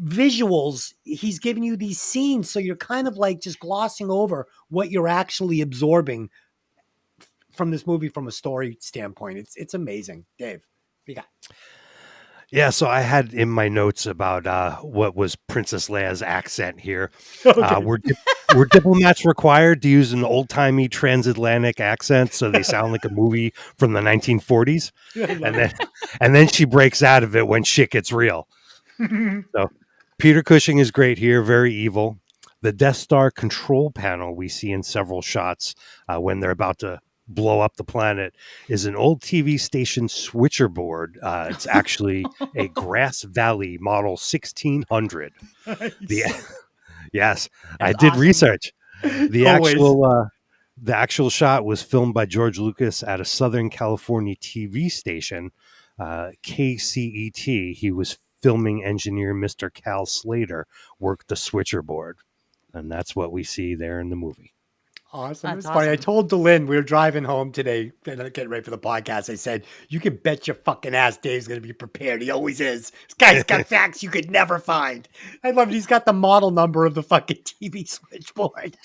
visuals. He's giving you these scenes, so you're kind of like just glossing over what you're actually absorbing from this movie from a story standpoint. It's amazing. Dave, what you got? Yeah, so I had in my notes about what was Princess Leia's accent here. Okay. Were diplomats required to use an old-timey transatlantic accent so they sound like a movie from the 1940s? And then she breaks out of it when shit gets real. So Peter Cushing is great here, very evil. The Death Star control panel we see in several shots when they're about to blow up the planet is an old TV station switcher board. It's actually a Grass Valley model 1600. Yes, I did awesome. research. The Always. actual shot was filmed by George Lucas at a Southern California TV station, KCET. He was filming engineer Mr. Cal Slater worked the switcher board, and that's what we see there in the movie. Awesome. That's It's funny. I awesome. told Delynn, we were driving home today, getting ready for the podcast. I said, you can bet your fucking ass Dave's going to be prepared. He always is. This guy's got facts you could never find. I love it. He's got the model number of the fucking TV switchboard.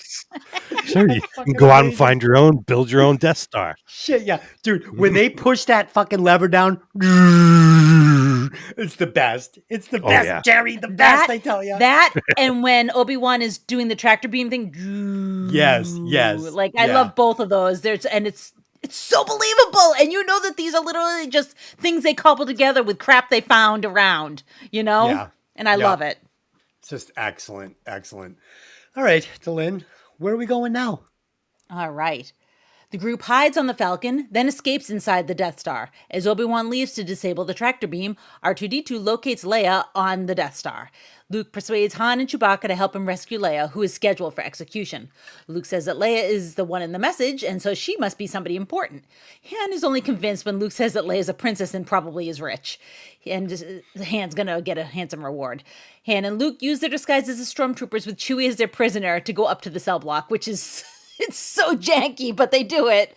Sure, you can Fucking go out and amazing. find your own, build your own Death Star. Shit, yeah. Dude, when they push that fucking lever down, it's the best. It's the best, yeah. Jerry. The best, I tell you. That and when Obi-Wan is doing the tractor beam thing. Yes. Like I love both of those. It's so believable. And you know that these are literally just things they cobble together with crap they found around, you know? Yeah. And I love it. It's just excellent. Excellent. All right, Delynn, where are we going now? All right. The group hides on the Falcon, then escapes inside the Death Star. As Obi-Wan leaves to disable the tractor beam, R2-D2 locates Leia on the Death Star. Luke persuades Han and Chewbacca to help him rescue Leia, who is scheduled for execution. Luke says that Leia is the one in the message, and so she must be somebody important. Han is only convinced when Luke says that Leia is a princess and probably is rich. And Han's gonna get a handsome reward. Han and Luke use their disguises as stormtroopers with Chewie as their prisoner to go up to the cell block, which is... It's so janky, but they do it.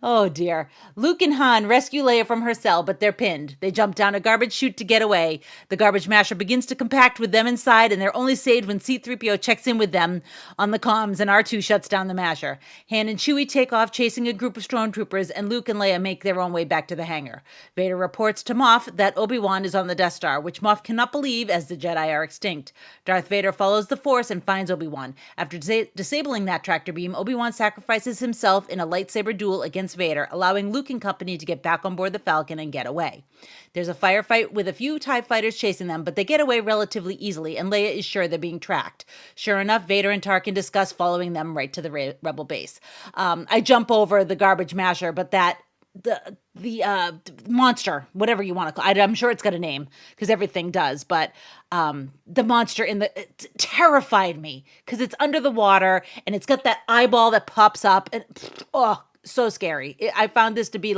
Oh, dear. Luke and Han rescue Leia from her cell, but they're pinned. They jump down a garbage chute to get away. The garbage masher begins to compact with them inside, and they're only saved when C-3PO checks in with them on the comms, and R2 shuts down the masher. Han and Chewie take off chasing a group of stormtroopers, and Luke and Leia make their own way back to the hangar. Vader reports to Moff that Obi-Wan is on the Death Star, which Moff cannot believe as the Jedi are extinct. Darth Vader follows the Force and finds Obi-Wan. After disabling that tractor beam, Obi-Wan sacrifices himself in a lightsaber duel against Vader, allowing Luke and company to get back on board the Falcon and get away. There's a firefight with a few TIE fighters chasing them, but they get away relatively easily, and Leia is sure they're being tracked. Sure enough, Vader and Tarkin discuss following them right to the rebel base. I jump over the garbage masher, but the monster, whatever you want to call it, I'm sure it's got a name because everything does, but the monster it terrified me because it's under the water and it's got that eyeball that pops up and so scary. I found this to be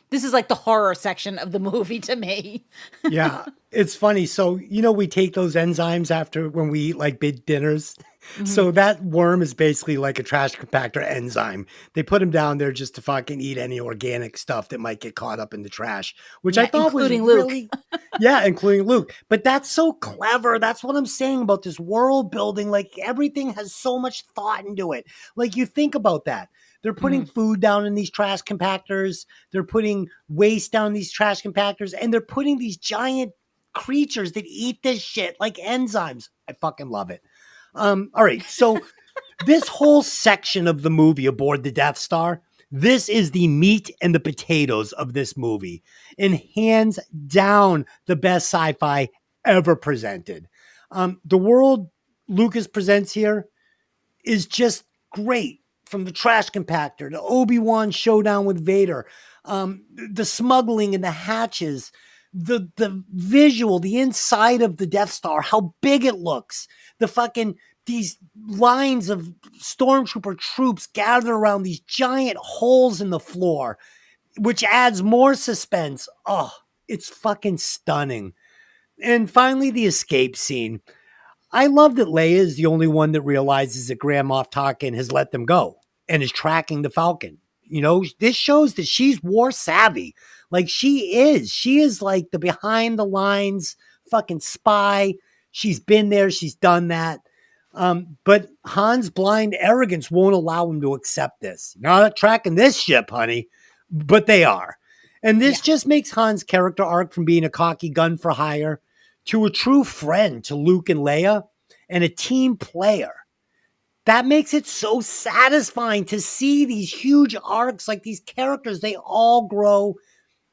this is like the horror section of the movie to me. Yeah, it's funny. So, we take those enzymes after when we eat like big dinners. Mm-hmm. So that worm is basically like a trash compactor enzyme. They put him down there just to fucking eat any organic stuff that might get caught up in the trash, which I thought was really, including Luke. But that's so clever. That's what I'm saying about this world building. Like everything has so much thought into it. Like you think about that. They're putting food down in these trash compactors. They're putting waste down in these trash compactors. And they're putting these giant creatures that eat this shit like enzymes. I fucking love it. All right. So this whole section of the movie aboard the Death Star, this is the meat and the potatoes of this movie. And hands down, the best sci-fi ever presented. The world Lucas presents here is just great. From the trash compactor to Obi-Wan showdown with Vader, the smuggling and the hatches, the visual, the inside of the Death Star, how big it looks, the fucking these lines of stormtrooper troops gathered around these giant holes in the floor, which adds more suspense. Oh, it's fucking stunning. And finally, the escape scene. I love that Leia is the only one that realizes that Grand Moff Tarkin has let them go and is tracking the Falcon. You know, this shows that she's war savvy. Like she is. She is like the behind the lines fucking spy. She's been there. She's done that. But Han's blind arrogance won't allow him to accept this. You're not tracking this ship, honey. But they are. And this just makes Han's character arc from being a cocky gun for hire to a true friend to Luke and Leia and a team player. That makes it so satisfying to see these huge arcs, like these characters, they all grow.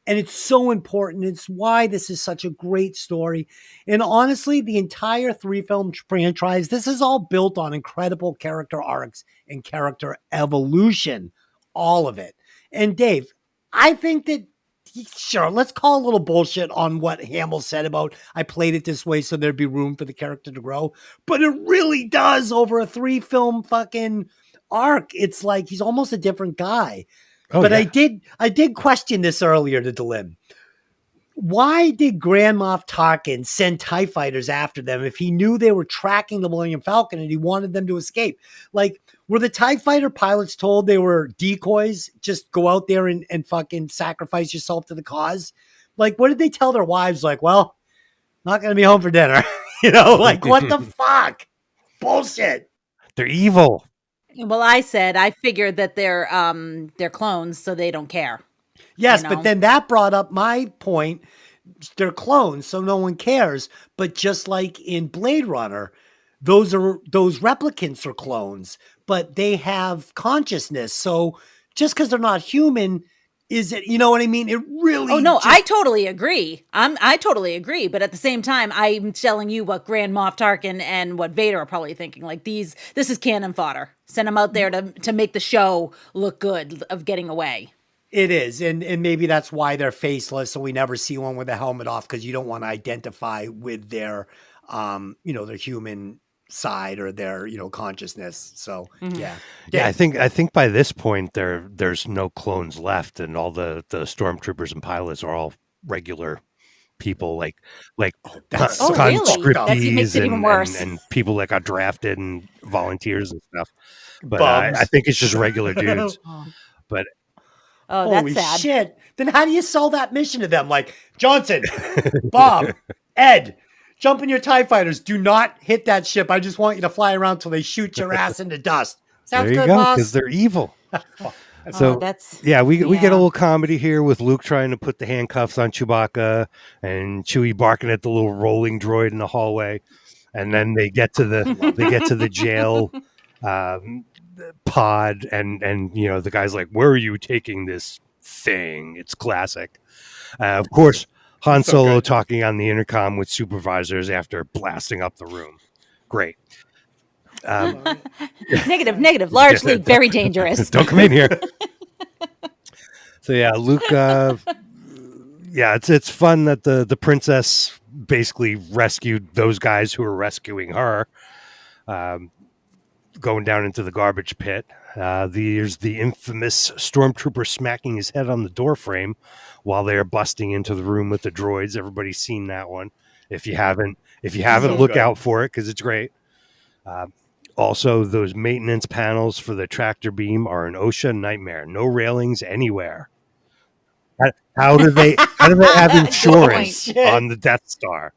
And it's so important. It's why this is such a great story. And honestly, the entire 3-film franchise, this is all built on incredible character arcs and character evolution. All of it. And Dave, I think that, sure, let's call a little bullshit on what Hamill said about I played it this way so there'd be room for the character to grow. But it really does over a 3-film fucking arc. It's like he's almost a different guy. Oh, but yeah. I did question this earlier to Delim. Why did Grand Moff Tarkin send TIE fighters after them if he knew they were tracking the Millennium Falcon and he wanted them to escape? Like, were the TIE fighter pilots told they were decoys? Just go out there and fucking sacrifice yourself to the cause? Like, what did they tell their wives? Like, well, not going to be home for dinner. You know, like, what the fuck? Bullshit. They're evil. Well, I figured that they're clones, so they don't care. Yes, you know? But then that brought up my point. They're clones, so no one cares. But just like in Blade Runner, those replicants are clones, but they have consciousness. So just because they're not human, is it? You know what I mean? It really. Oh no, I totally agree. I totally agree. But at the same time, I'm telling you what Grand Moff Tarkin and what Vader are probably thinking. Like this is cannon fodder. Send them out there to make the show look good of getting away. It is, and maybe that's why they're faceless, so we never see one with a helmet off because you don't want to identify with their, their human side or their, consciousness. So yeah. I think by this point there's no clones left, and all the stormtroopers and pilots are all regular people, like conscriptees and people that got drafted and volunteers and stuff. But I think it's just regular dudes. But. Oh, that's holy sad. Shit. Then how do you sell that mission to them? Like, Johnson, Bob, Ed, jump in your TIE fighters. Do not hit that ship. I just want you to fly around till they shoot your ass into dust. Sounds good, boss? Because they're evil. So, we get a little comedy here with Luke trying to put the handcuffs on Chewbacca and Chewie barking at the little rolling droid in the hallway. And then they get to the jail pod and the guy's like, where are you taking this thing? It's classic. Of course, Han Solo talking on the intercom with supervisors after blasting up the room. Great. Negative, largely very dangerous. Don't come in here. So Luke, it's fun that the princess basically rescued those guys who were rescuing her. Going down into the garbage pit. There's the infamous stormtrooper smacking his head on the door frame while they're busting into the room with the droids. Everybody's seen that one. If you haven't, look out for it because it's great. Also, those maintenance panels for the tractor beam are an OSHA nightmare. No railings anywhere. How do they have insurance on the Death Star?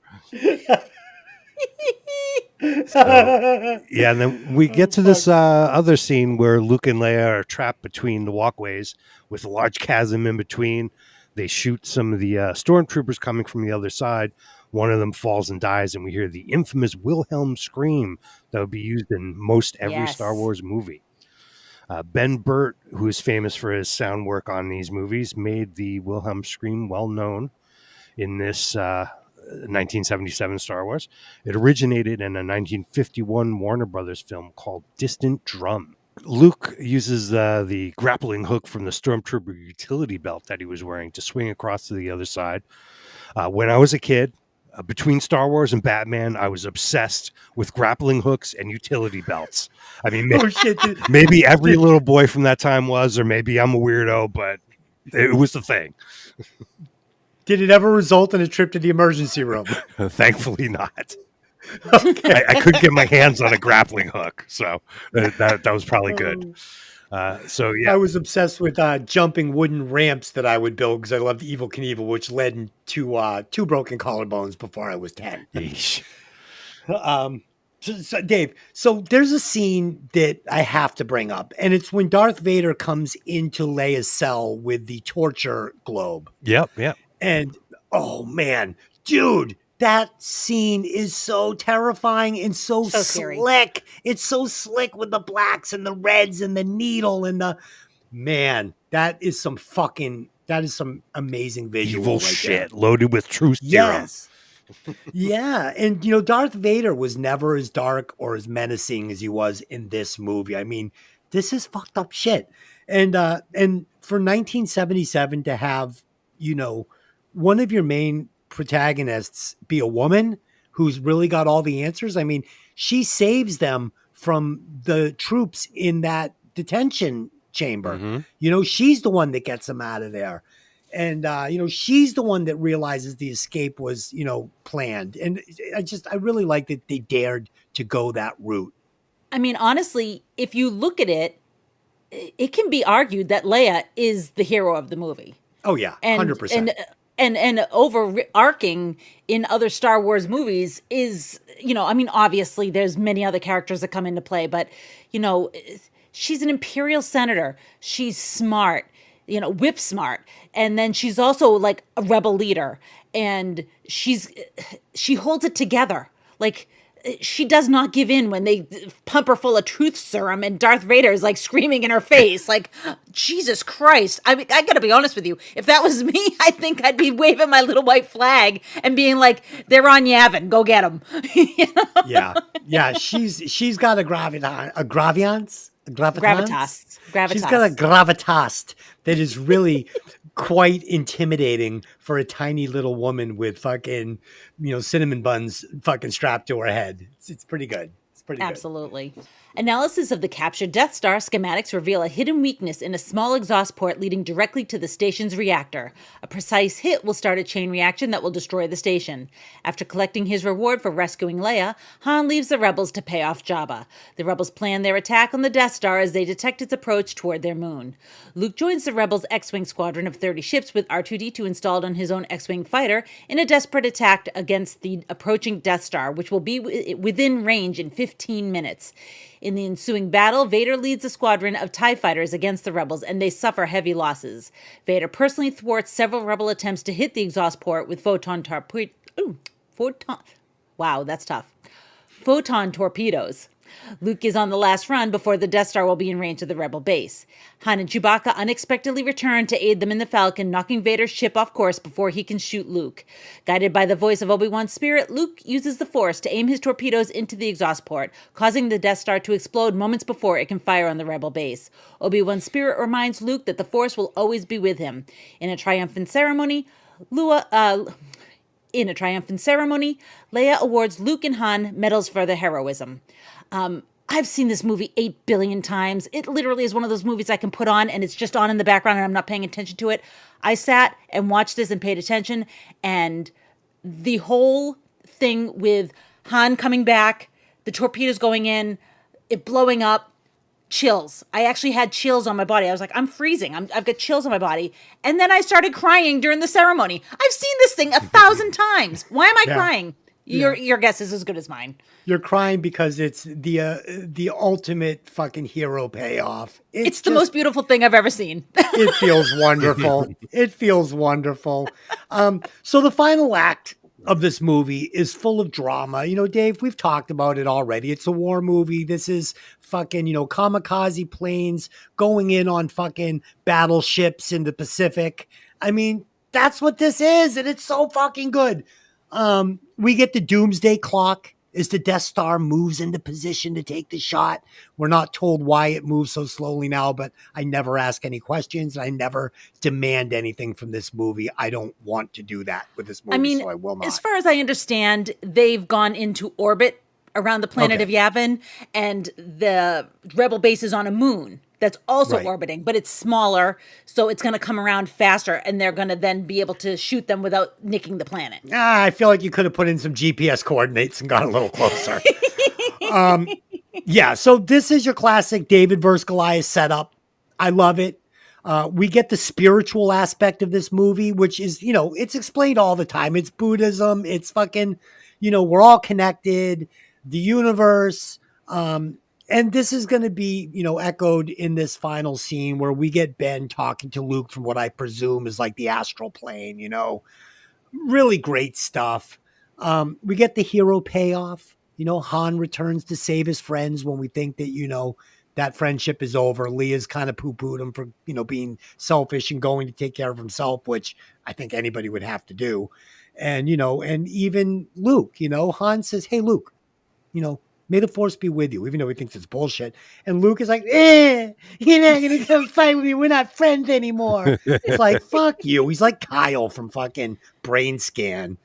And then we get to this other scene where Luke and Leia are trapped between the walkways with a large chasm in between. They shoot some of the stormtroopers coming from the other side. One of them falls and dies, and we hear the infamous Wilhelm scream that would be used in most every Star Wars movie. Ben Burtt, who is famous for his sound work on these movies, made the Wilhelm scream well known in this 1977 Star Wars. It originated in a 1951 Warner Brothers film called Distant Drum. Luke uses the grappling hook from the Stormtrooper utility belt that he was wearing to swing across to the other side. When I was a kid, between Star Wars and Batman, I was obsessed with grappling hooks and utility belts. I mean, Oh shit! maybe every little boy from that time was, or maybe I'm a weirdo, but it was the thing. Did it ever result in a trip to the emergency room? Thankfully not. Okay. I couldn't get my hands on a grappling hook, so that was probably good. So yeah, I was obsessed with jumping wooden ramps that I would build because I loved Evil Knievel, which led to two broken collarbones before I was 10. yeesh. So, Dave, so there's a scene that I have to bring up, and it's when Darth Vader comes into Leia's cell with the torture globe. Yep. And oh man, dude, that scene is so terrifying and so scary. slick. It's so slick with the blacks and the reds and the needle and the man. That is some amazing visual. Evil right shit there. loaded with truth serum. Yes. Yeah. And Darth Vader was never as dark or as menacing as he was in this movie. I mean, this is fucked up shit. And for 1977 to have, one of your main protagonists be a woman who's really got all the answers. I mean, she saves them from the troops in that detention chamber. Mhm. She's the one that gets them out of there. And, she's the one that realizes the escape was, planned. And I really like that they dared to go that route. I mean, honestly, if you look at it, it can be argued that Leia is the hero of the movie. Oh yeah. And 100%. and overarching in other Star Wars movies is, I mean, obviously there's many other characters that come into play, but she's an imperial senator. She's smart, whip smart. And then she's also like a rebel leader, and she holds it together. Like, she does not give in when they pump her full of truth serum and Darth Vader is like screaming in her face. Like, Jesus Christ. I mean, I gotta be honest with you. If that was me, I think I'd be waving my little white flag and being like, they're on Yavin, go get them. Yeah. Yeah. She's got a gravitas. Gravitas. She's got a gravitas that is really quite intimidating for a tiny little woman with fucking, cinnamon buns fucking strapped to her head. It's pretty good. It's pretty good. Absolutely. Analysis of the captured Death Star schematics reveal a hidden weakness in a small exhaust port leading directly to the station's reactor. A precise hit will start a chain reaction that will destroy the station. After collecting his reward for rescuing Leia, Han leaves the rebels to pay off Jabba. The rebels plan their attack on the Death Star as they detect its approach toward their moon. Luke joins the rebels' X-Wing squadron of 30 ships with R2-D2 installed on his own X-Wing fighter in a desperate attack against the approaching Death Star, which will be within range in 15 minutes. In the ensuing battle, Vader leads a squadron of TIE fighters against the rebels, and they suffer heavy losses. Vader personally thwarts several rebel attempts to hit the exhaust port with photon torpedoes. Luke is on the last run before the Death Star will be in range of the rebel base. Han and Chewbacca unexpectedly return to aid them in the Falcon, knocking Vader's ship off course before he can shoot Luke. Guided by the voice of Obi-Wan's spirit, Luke uses the Force to aim his torpedoes into the exhaust port, causing the Death Star to explode moments before it can fire on the rebel base. Obi-Wan's spirit reminds Luke that the Force will always be with him. In a triumphant ceremony, Leia awards Luke and Han medals for their heroism. I've seen this movie 8 billion times. It literally is one of those movies I can put on and it's just on in the background and I'm not paying attention to it. I sat and watched this and paid attention, and the whole thing with Han coming back, the torpedoes going in, it blowing up, chills. I actually had chills on my body. I was like, I'm freezing. I've got chills on my body. And then I started crying during the ceremony. I've seen this thing 1,000 times. Why am I crying? Your guess is as good as mine. You're crying because it's the ultimate fucking hero payoff. It's the most beautiful thing I've ever seen. It feels wonderful. It feels wonderful. So the final act of this movie is full of drama. Dave, we've talked about it already. It's a war movie. This is fucking, kamikaze planes going in on fucking battleships in the Pacific. I mean, that's what this is, and it's so fucking good. We get the doomsday clock as the Death Star moves into position to take the shot. We're not told why it moves so slowly now, but I never ask any questions. I never demand anything from this movie. I don't want to do that with this I movie, mean, so I will not. as far as I understand, they've gone into orbit around the planet of Okay. Yavin, and the rebel base is on a moon that's also Right. orbiting, but it's smaller, so it's going to come around faster, and they're going to then be able to shoot them without nicking the planet. I feel like you could have put in some GPS coordinates and got a little closer. Yeah, so this is your classic David versus Goliath setup. I love it. We get the spiritual aspect of this movie, which is, it's explained all the time. It's Buddhism. It's fucking, we're all connected, the universe. And this is going to be, echoed in this final scene where we get Ben talking to Luke from what I presume is like the astral plane, really great stuff. We get the hero payoff. Han returns to save his friends when we think that, that friendship is over. Leah's kind of poo-pooed him for, being selfish and going to take care of himself, which I think anybody would have to do. And, and even Luke, Han says, hey, Luke, may the force be with you, even though he thinks it's bullshit. And Luke is like, you're not going to come fight with me. We're not friends anymore. It's like, fuck you. He's like Kyle from fucking Brain Scan,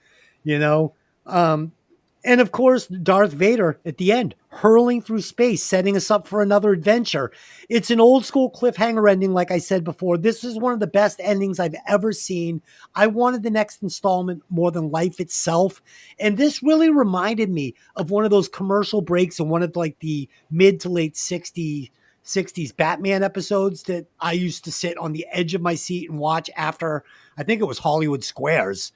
and of course, Darth Vader at the end, hurling through space, setting us up for another adventure. It's an old school cliffhanger ending, like I said before. This is one of the best endings I've ever seen. I wanted the next installment more than life itself. And this really reminded me of one of those commercial breaks in one of like the mid to late 60s Batman episodes that I used to sit on the edge of my seat and watch after, I think it was Hollywood Squares,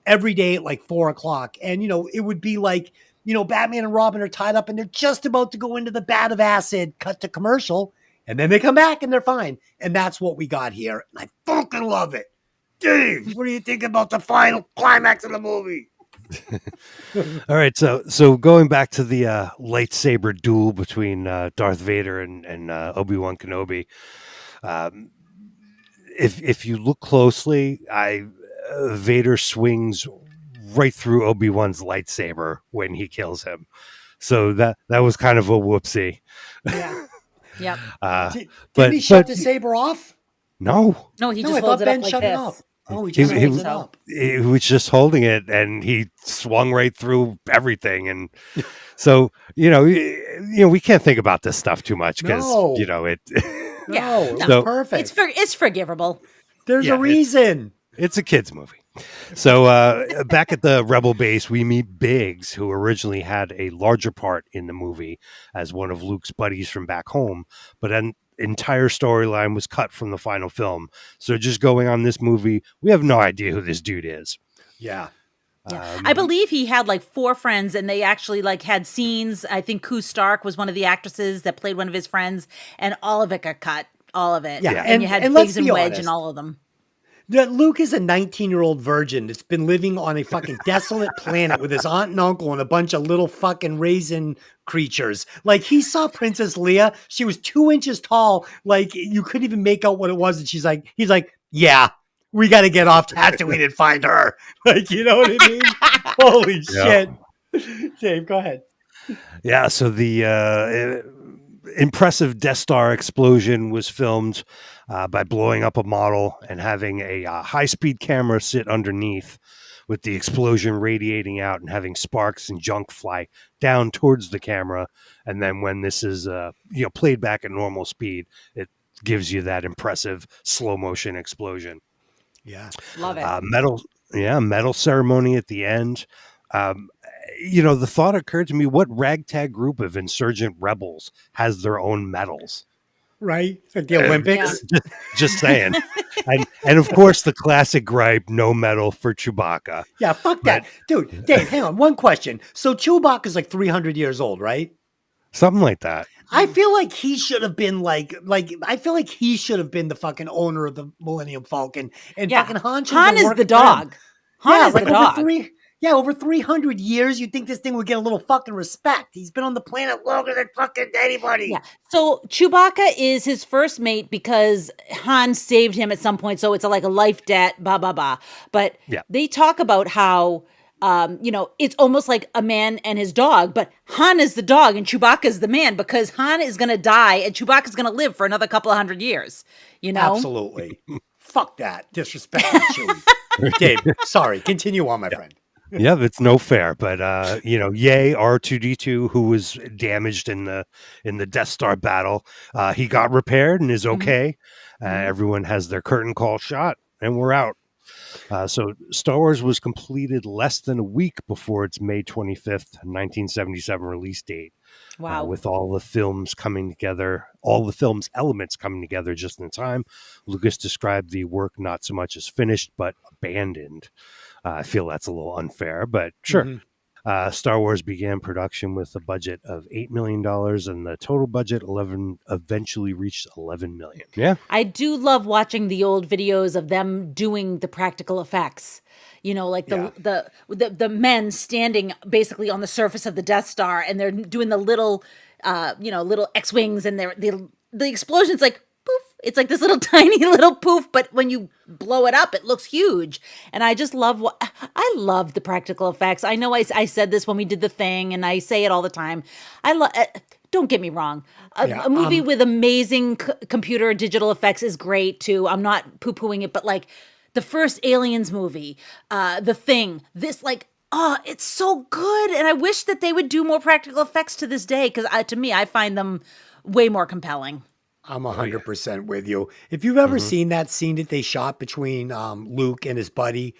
every day at like 4:00. And, it would be like, Batman and Robin are tied up and they're just about to go into the vat of acid, cut to commercial, and then they come back and they're fine. And that's what we got here. And I fucking love it. Dave, what do you think about the final climax of the movie? All right, so going back to the lightsaber duel between Darth Vader and Obi-Wan Kenobi, if you look closely, Vader swings right through Obi-Wan's lightsaber when he kills him. So that was kind of a whoopsie. Yeah. Yep. Did he shut the saber off? No. No, he No, just I thought holds it Ben up like shut it this. off. Oh, he just holds it up. He was just holding it and he swung right through everything. And so, we can't think about this stuff too much because, No. it. No, it was So- perfect. It's forgivable. There's a Yeah, reason. It's a kid's movie. So back at the Rebel base, we meet Biggs, who originally had a larger part in the movie as one of Luke's buddies from back home, but an entire storyline was cut from the final film. So just going on this movie, we have no idea who this dude is. Yeah. Yeah. I believe he had like 4 friends, and they actually like had scenes. I think Koo Stark was one of the actresses that played one of his friends, and all of it got cut. All of it. Yeah, And you had and let's Biggs and be Wedge honest. and all of them. That Luke is a 19-year-old virgin that's been living on a fucking desolate planet with his aunt and uncle and a bunch of little fucking raisin creatures. Like, he saw Princess Leia. She was 2 inches tall. Like, you couldn't even make out what it was. And he's like, yeah, we got to get off Tatooine and find her. Like, you know what I mean? Holy shit. Dave, go ahead. Yeah, so the impressive Death Star explosion was filmed by blowing up a model and having a high-speed camera sit underneath with the explosion radiating out and having sparks and junk fly down towards the camera. And then when this is played back at normal speed, it gives you that impressive slow-motion explosion. Yeah. Love it. Medal ceremony at the end. The thought occurred to me, what ragtag group of insurgent rebels has their own medals? Right? Like the Olympics. Just saying. and of course, the classic gripe, no medal for Chewbacca. Yeah, fuck that. Dude, Dave, hang on. One question. So Chewbacca's like 300 years old, right? Something like that. I feel like he should have been I feel like he should have been the fucking owner of the Millennium Falcon. And fucking Han should have Han been is working the for him. dog. Han is the dog. Over 300 years, you'd think this thing would get a little fucking respect. He's been on the planet longer than fucking anybody. Yeah. So Chewbacca is his first mate because Han saved him at some point. So it's like a life debt, blah, blah, blah. But they talk about how It's almost like a man and his dog, but Han is the dog and Chewbacca is the man because Han is going to die and Chewbacca is going to live for another couple of hundred years, Absolutely. Fuck that. Disrespecting Chewie. Dave, sorry. Continue on, my friend. Yeah, it's no fair, but yay R2D2, who was damaged in the Death Star battle, he got repaired and is okay. Everyone has their curtain call shot, and we're out. So Star Wars was completed less than a week before its May 25th, 1977 release date. Wow. With all the films coming together, all the film's elements coming together just in time, Lucas described the work not so much as finished, but abandoned. I feel that's a little unfair, but sure. Star Wars began production with a budget of $8 million, and the total budget eventually reached $11 million. Yeah. I do love watching the old videos of them doing the practical effects. Like the men standing basically on the surface of the Death Star, and they're doing the little, little X-wings, and the explosion's like poof. It's like this little tiny little poof, but when you blow it up, it looks huge. And I just love I love the practical effects. I know I said this when we did The Thing, and I say it all the time. Don't get me wrong. A movie with amazing computer digital effects is great too. I'm not poo-pooing it, but like the first Aliens movie, The Thing, it's so good. And I wish that they would do more practical effects to this day, because to me, I find them way more compelling. I'm 100% with you. If you've ever seen that scene that they shot between Luke and his buddy,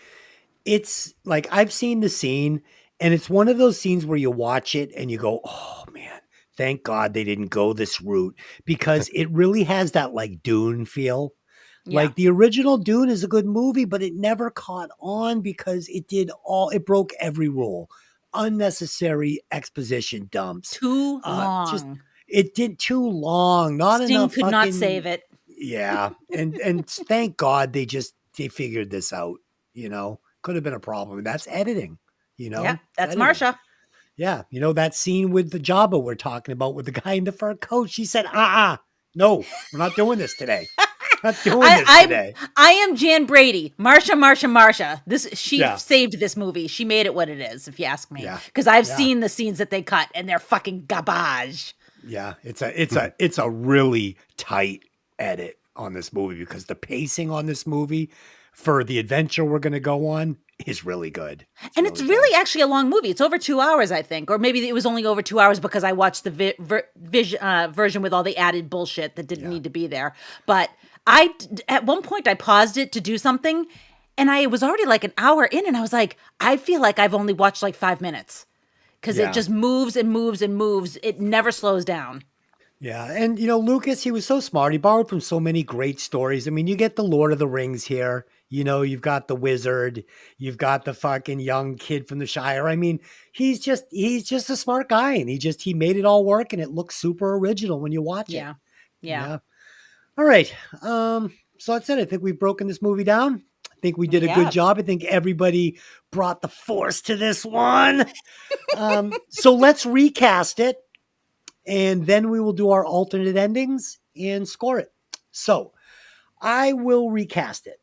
it's like, I've seen the scene, and it's one of those scenes where you watch it and you go, oh man, thank God they didn't go this route, because it really has that like Dune feel. Yeah. Like the original Dune is a good movie, but it never caught on because it broke every rule. Unnecessary exposition dumps. Too long. It did too long. Not Sting enough. Could not save it. Yeah, and thank God they figured this out. Could have been a problem. That's editing. Yeah, that's editing. Marsha. Yeah, that scene with the Jabba we're talking about with the guy in the fur coat. She said, no, we're not doing this today. Not doing this today. I am Jan Brady. Marsha. She saved this movie. She made it what it is, if you ask me. Because I've seen the scenes that they cut, and they're fucking garbage. Yeah, it's a really tight edit on this movie, because the pacing on this movie for the adventure we're going to go on is really good. It's really actually a long movie. It's over 2 hours, I think, or maybe it was only over 2 hours because I watched the version with all the added bullshit that didn't need to be there. But at one point I paused it to do something, and I was already like an hour in, and I was like, I feel like I've only watched like 5 minutes. Because it just moves and moves and moves. It never slows down. Yeah. And, Lucas, he was so smart. He borrowed from so many great stories. I mean, you get the Lord of the Rings here. You've got the wizard. You've got the fucking young kid from the Shire. I mean, he's just a smart guy. And he made it all work. And it looks super original when you watch it. Yeah. All right. So that's it. I think we've broken this movie down. I think we did a good job. I think everybody brought the force to this one. So let's recast it, and then we will do our alternate endings and score it. So I will recast it.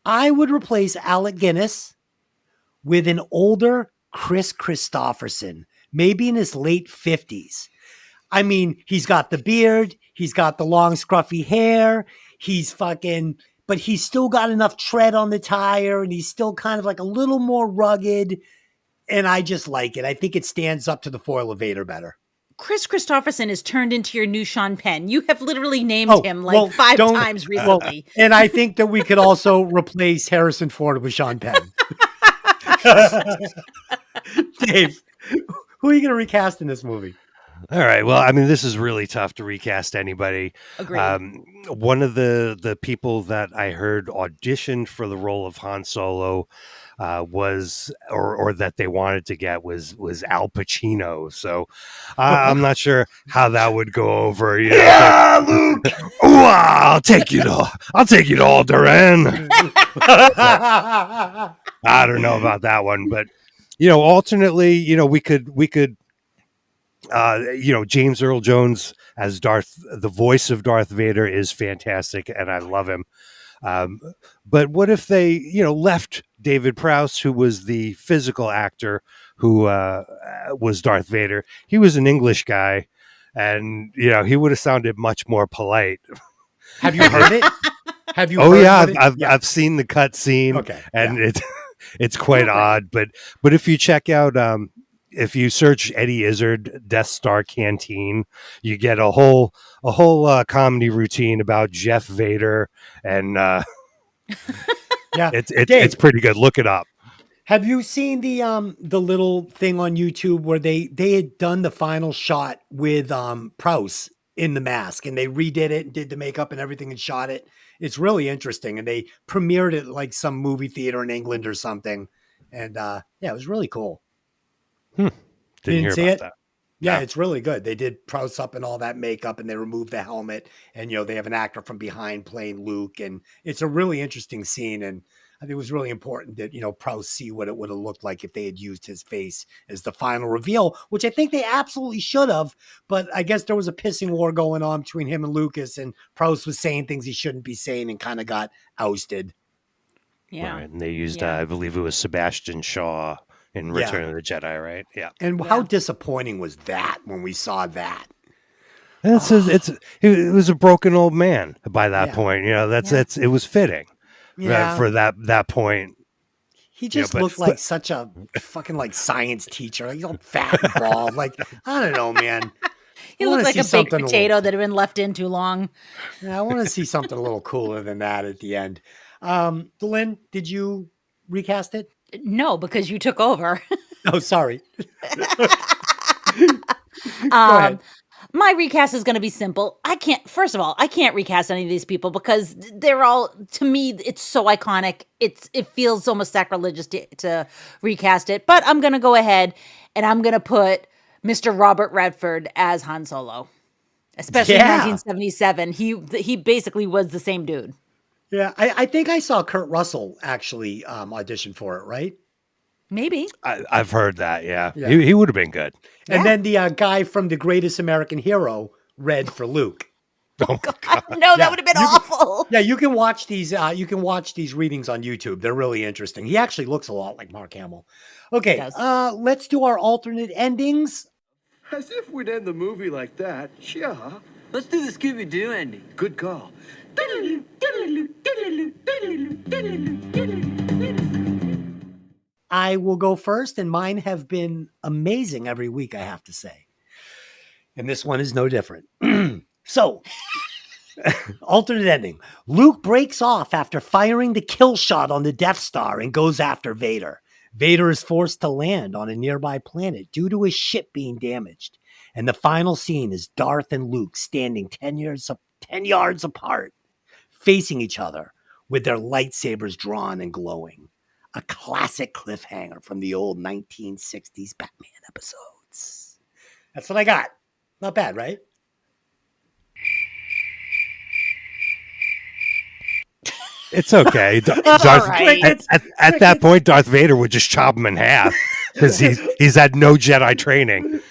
I would replace Alec Guinness with an older Chris Christopherson, maybe in his late 50s. I mean, he's got the beard. He's got the long scruffy hair. But he's still got enough tread on the tire, and he's still kind of like a little more rugged. And I just like it. I think it stands up to the foil of Vader better. Chris Christopherson is turned into your new Sean Penn. You have literally named him like 5 times recently. And I think that we could also replace Harrison Ford with Sean Penn. Dave, who are you going to recast in this movie? All right. Well, I mean, this is really tough to recast anybody. Agreed. One of the people that I heard auditioned for the role of Han Solo was, or that they wanted to get was Al Pacino. So I'm not sure how that would go over. Yeah, Luke. I'll take you to Alderaan. I don't know about that one, but alternately, we could. James Earl Jones as the voice of Darth Vader is fantastic, and I love him. Um, but what if they, left David Prowse, who was the physical actor who was Darth Vader? He was an English guy, and he would have sounded much more polite. Have you heard it? Have you? Oh heard yeah, what it- I've seen the cut scene, Okay. and Yeah. it's quite Okay. odd. But if you check out, if you search Eddie Izzard Death Star Canteen, you get a whole comedy routine about Jeff Vader, and Yeah. it's Dave, pretty good. Look it up. have you seen the little thing on YouTube where they had done the final shot with Prowse in the mask, and they redid it and did the makeup and everything and shot it? It's really interesting, and they premiered it at like some movie theater in England or something. And yeah, it was really cool. Didn't hear see about it? that. Yeah, No. it's really good. They did Prowse up and all that makeup, and they removed the helmet, and they have an actor from behind playing Luke, and it's a really interesting scene. And I think it was really important that Prowse see what it would have looked like if they had used his face as the final reveal, which I think they absolutely should have. But I guess there was a pissing war going on between him and Lucas, and Prowse was saying things he shouldn't be saying, and kind of got ousted. Yeah. Right. And they used, Yeah. I believe it was Sebastian Shaw in Yeah. Return of the Jedi, right? Yeah. And how Yeah. disappointing was that when we saw that? And it was a broken old man by that Yeah. point. Yeah. It was fitting Yeah. for that point. He just but- looked like such a fucking like science teacher. He's all fat and bald. Like, I don't know, man. He I wanna looked like see a baked something a potato little- that had been left in too long. Yeah, I want to see something a little cooler than that at the end. Lynn, did you recast it? No, because you took over. Oh, sorry. Go ahead. My recast is going to be simple. First of all, I can't recast any of these people because they're all, to me, it's so iconic. It feels almost sacrilegious to recast it, but I'm going to go ahead and I'm going to put Mr. Robert Redford as Han Solo, especially in Yeah. 1977. He basically was the same dude. Yeah, I think I saw Kurt Russell actually audition for it, right? Maybe. I've heard that. Yeah. Yeah. He would have been good. And Yeah. then the guy from The Greatest American Hero read for Luke. Oh, No, Yeah. that would have been You- awful. Yeah, you can watch these. You can watch these readings on YouTube. They're really interesting. He actually looks a lot like Mark Hamill. Okay, does. let's do our alternate endings. As if we'd end the movie like that. Yeah. Let's do the Scooby-Doo ending. Good call. I will go first, and mine have been amazing every week, I have to say. And this one is no different. So, alternate ending. Luke breaks off after firing the kill shot on the Death Star and goes after Vader. Vader is forced to land on a nearby planet due to his ship being damaged. And the final scene is Darth and Luke standing 10 yards apart, facing each other with their lightsabers drawn and glowing. A classic cliffhanger from the old 1960s Batman episodes. That's what I got. Not bad, right? It's okay. It's all right. At that point, Darth Vader would just chop him in half because he's had no Jedi training.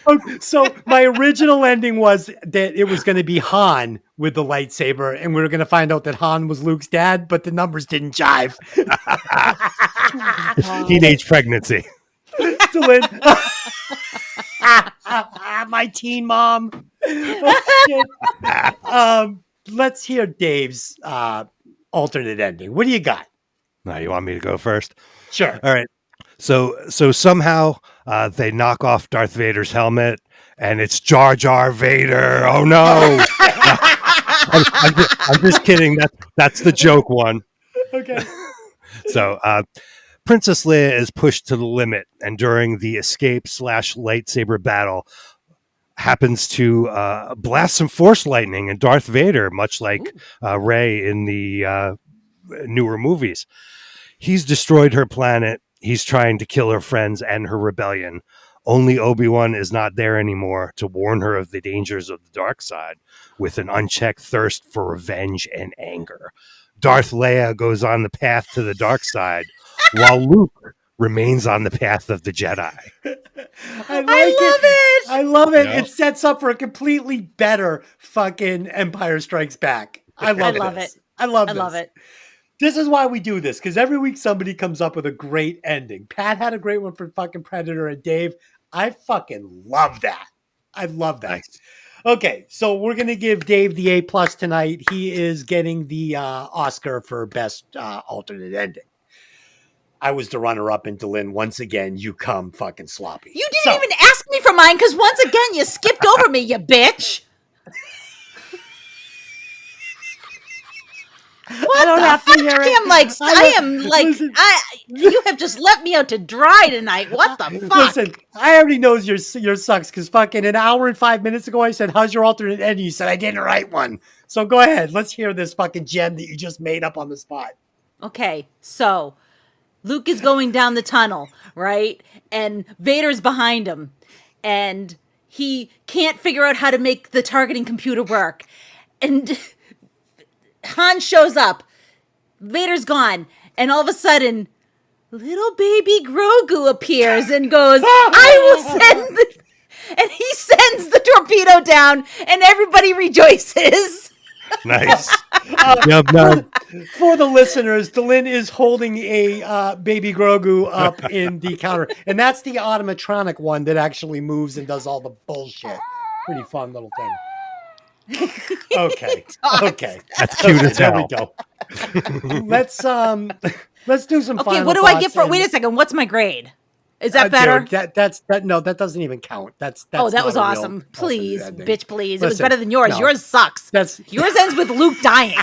So my original ending was that it was going to be Han with the lightsaber, and we were going to find out that Han was Luke's dad, but the numbers didn't jive. Teenage pregnancy. Dylan. My teen mom. Oh, shit. Let's hear Dave's alternate ending. What do you got? Now, you want me to go first? Sure. All right. So somehow they knock off Darth Vader's helmet, and it's Jar Jar Vader. Oh no! I'm just kidding. That's the joke one. Okay. So Princess Leia is pushed to the limit, and during the escape / lightsaber battle, happens to blast some force lightning and Darth Vader, much like Rey in the newer movies. He's destroyed her planet. He's trying to kill her friends and her rebellion. Only Obi-Wan is not there anymore to warn her of the dangers of the dark side with an unchecked thirst for revenge and anger. Darth Leia goes on the path to the dark side while Luke remains on the path of the Jedi. I love it. I love it. Yeah. It sets up for a completely better fucking Empire Strikes Back. I love love this. it. I love I this. love it. This is why we do this, because every week somebody comes up with a great ending. Pat had a great one for fucking Predator, and Dave, I fucking love that. I love that. Nice. Okay, so we're gonna give Dave the A+ tonight. He is getting the Oscar for best alternate ending. I was the runner-up, and Dylan, once again, you come fucking sloppy. You didn't even ask me for mine because once again you skipped over me, you bitch. What I don't the have fuck? to hear it. Listen, you have just let me out to dry tonight. What the fuck? Listen, I already knows your sucks because fucking an hour and 5 minutes ago I said, "How's your alternate ending?" You said I didn't write one. So go ahead, let's hear this fucking gem that you just made up on the spot. Okay, so Luke is going down the tunnel, right? And Vader's behind him. And he can't figure out how to make the targeting computer work. And Han shows up. Vader's gone. And all of a sudden, little baby Grogu appears and goes, I will send and he sends the torpedo down and everybody rejoices. Nice. Yep, no. For the listeners, Dylan is holding a baby Grogu up in the counter. And that's the automatronic one that actually moves and does all the bullshit. Pretty fun little thing. Okay. Okay. That's cute as There we hell. go. Let's do some Okay, final what do I get thoughts for and- wait a second, what's my grade? Is that better? That no, that doesn't even count. That's Oh, that was not a real awesome. Please, alternate ending. bitch, please. It was Listen, better than yours. no. Yours sucks. That's Yours ends with Luke dying.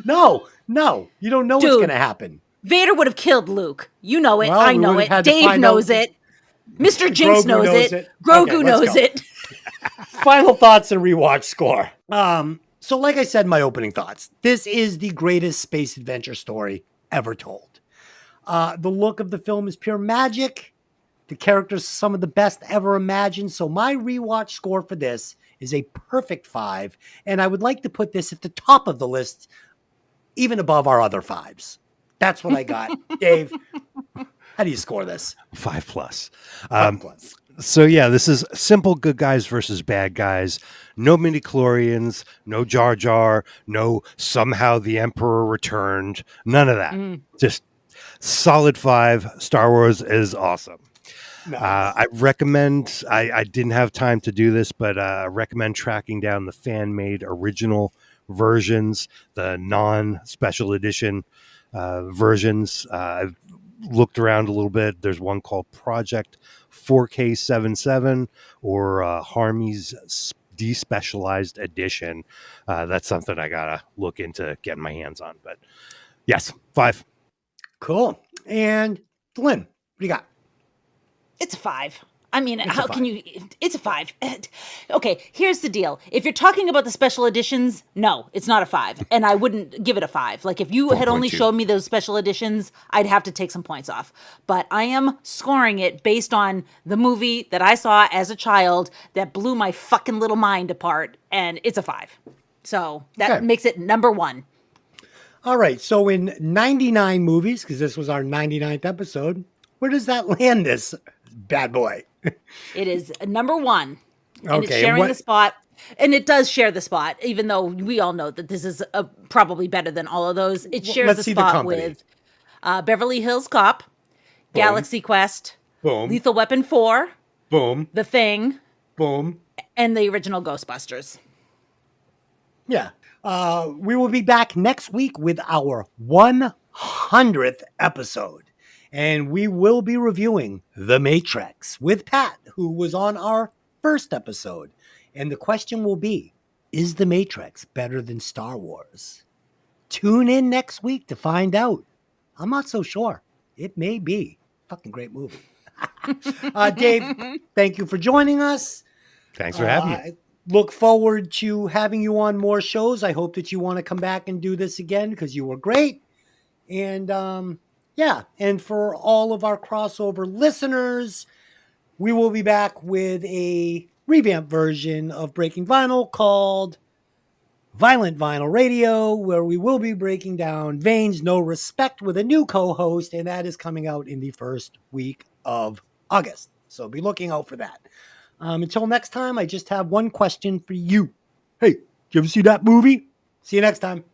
no. You don't know what's Dude. gonna happen. Vader would have killed Luke. You know it. Well, I we know would've it. had to Dave find knows out- it. Mr. Jinx Grogu knows it. Okay, Grogu let's knows go. it. Final thoughts and rewatch score. So like I said in my opening thoughts, this is the greatest space adventure story ever told. The look of the film is pure magic. The characters are some of the best ever imagined. So my rewatch score for this is a perfect 5. And I would like to put this at the top of the list, even above our other 5s. That's what I got. Dave, how do you score this? 5+. 5+. So yeah, this is simple good guys versus bad guys. No midichlorians, no Jar Jar, no somehow the Emperor returned. None of that. Just solid 5. Star Wars is awesome. Nice. I recommend, I didn't have time to do this, but I recommend tracking down the fan-made original versions, the non-special edition versions. I've looked around a little bit. There's one called Project 4K77 or Harmy's Despecialized Edition. That's something I gotta look into getting my hands on. But yes, 5. Cool. And Lynn, what do you got? It's a 5. I mean, It's a how 5. can you? It's a 5. Okay, here's the deal. If you're talking about the special editions, no, it's not a 5. And I wouldn't give it a 5. Like, if you had only 4.2. showed me those special editions, I'd have to take some points off. But I am scoring it based on the movie that I saw as a child that blew my fucking little mind apart. And it's a 5. So that Okay. makes it number 1. All right. So in 99 movies, because this was our 99th episode, where does that land this bad boy? It is number 1. And it's Okay, sharing what- the spot. And it does share the spot, even though we all know that this is probably better than all of those. It shares let's the see the spot company. with Beverly Hills Cop, Galaxy Quest, Boom. Lethal Weapon 4, Boom. The Thing, Boom. and the original Ghostbusters. Yeah. We will be back next week with our 100th episode. And we will be reviewing The Matrix with Pat, who was on our first episode. And the question will be, is The Matrix better than Star Wars? Tune in next week to find out. I'm not so sure. It may be. Fucking great movie. Dave, thank you for joining us. Thanks for having me. I look forward to having you on more shows. I hope that you want to come back and do this again because you were great. And yeah, and for all of our crossover listeners, we will be back with a revamped version of Breaking Vinyl called Violent Vinyl Radio, where we will be breaking down Veins No Respect with a new co-host, and that is coming out in the first week of August. So be looking out for that. Until next time, I just have one question for you. Hey, did you ever see that movie? See you next time.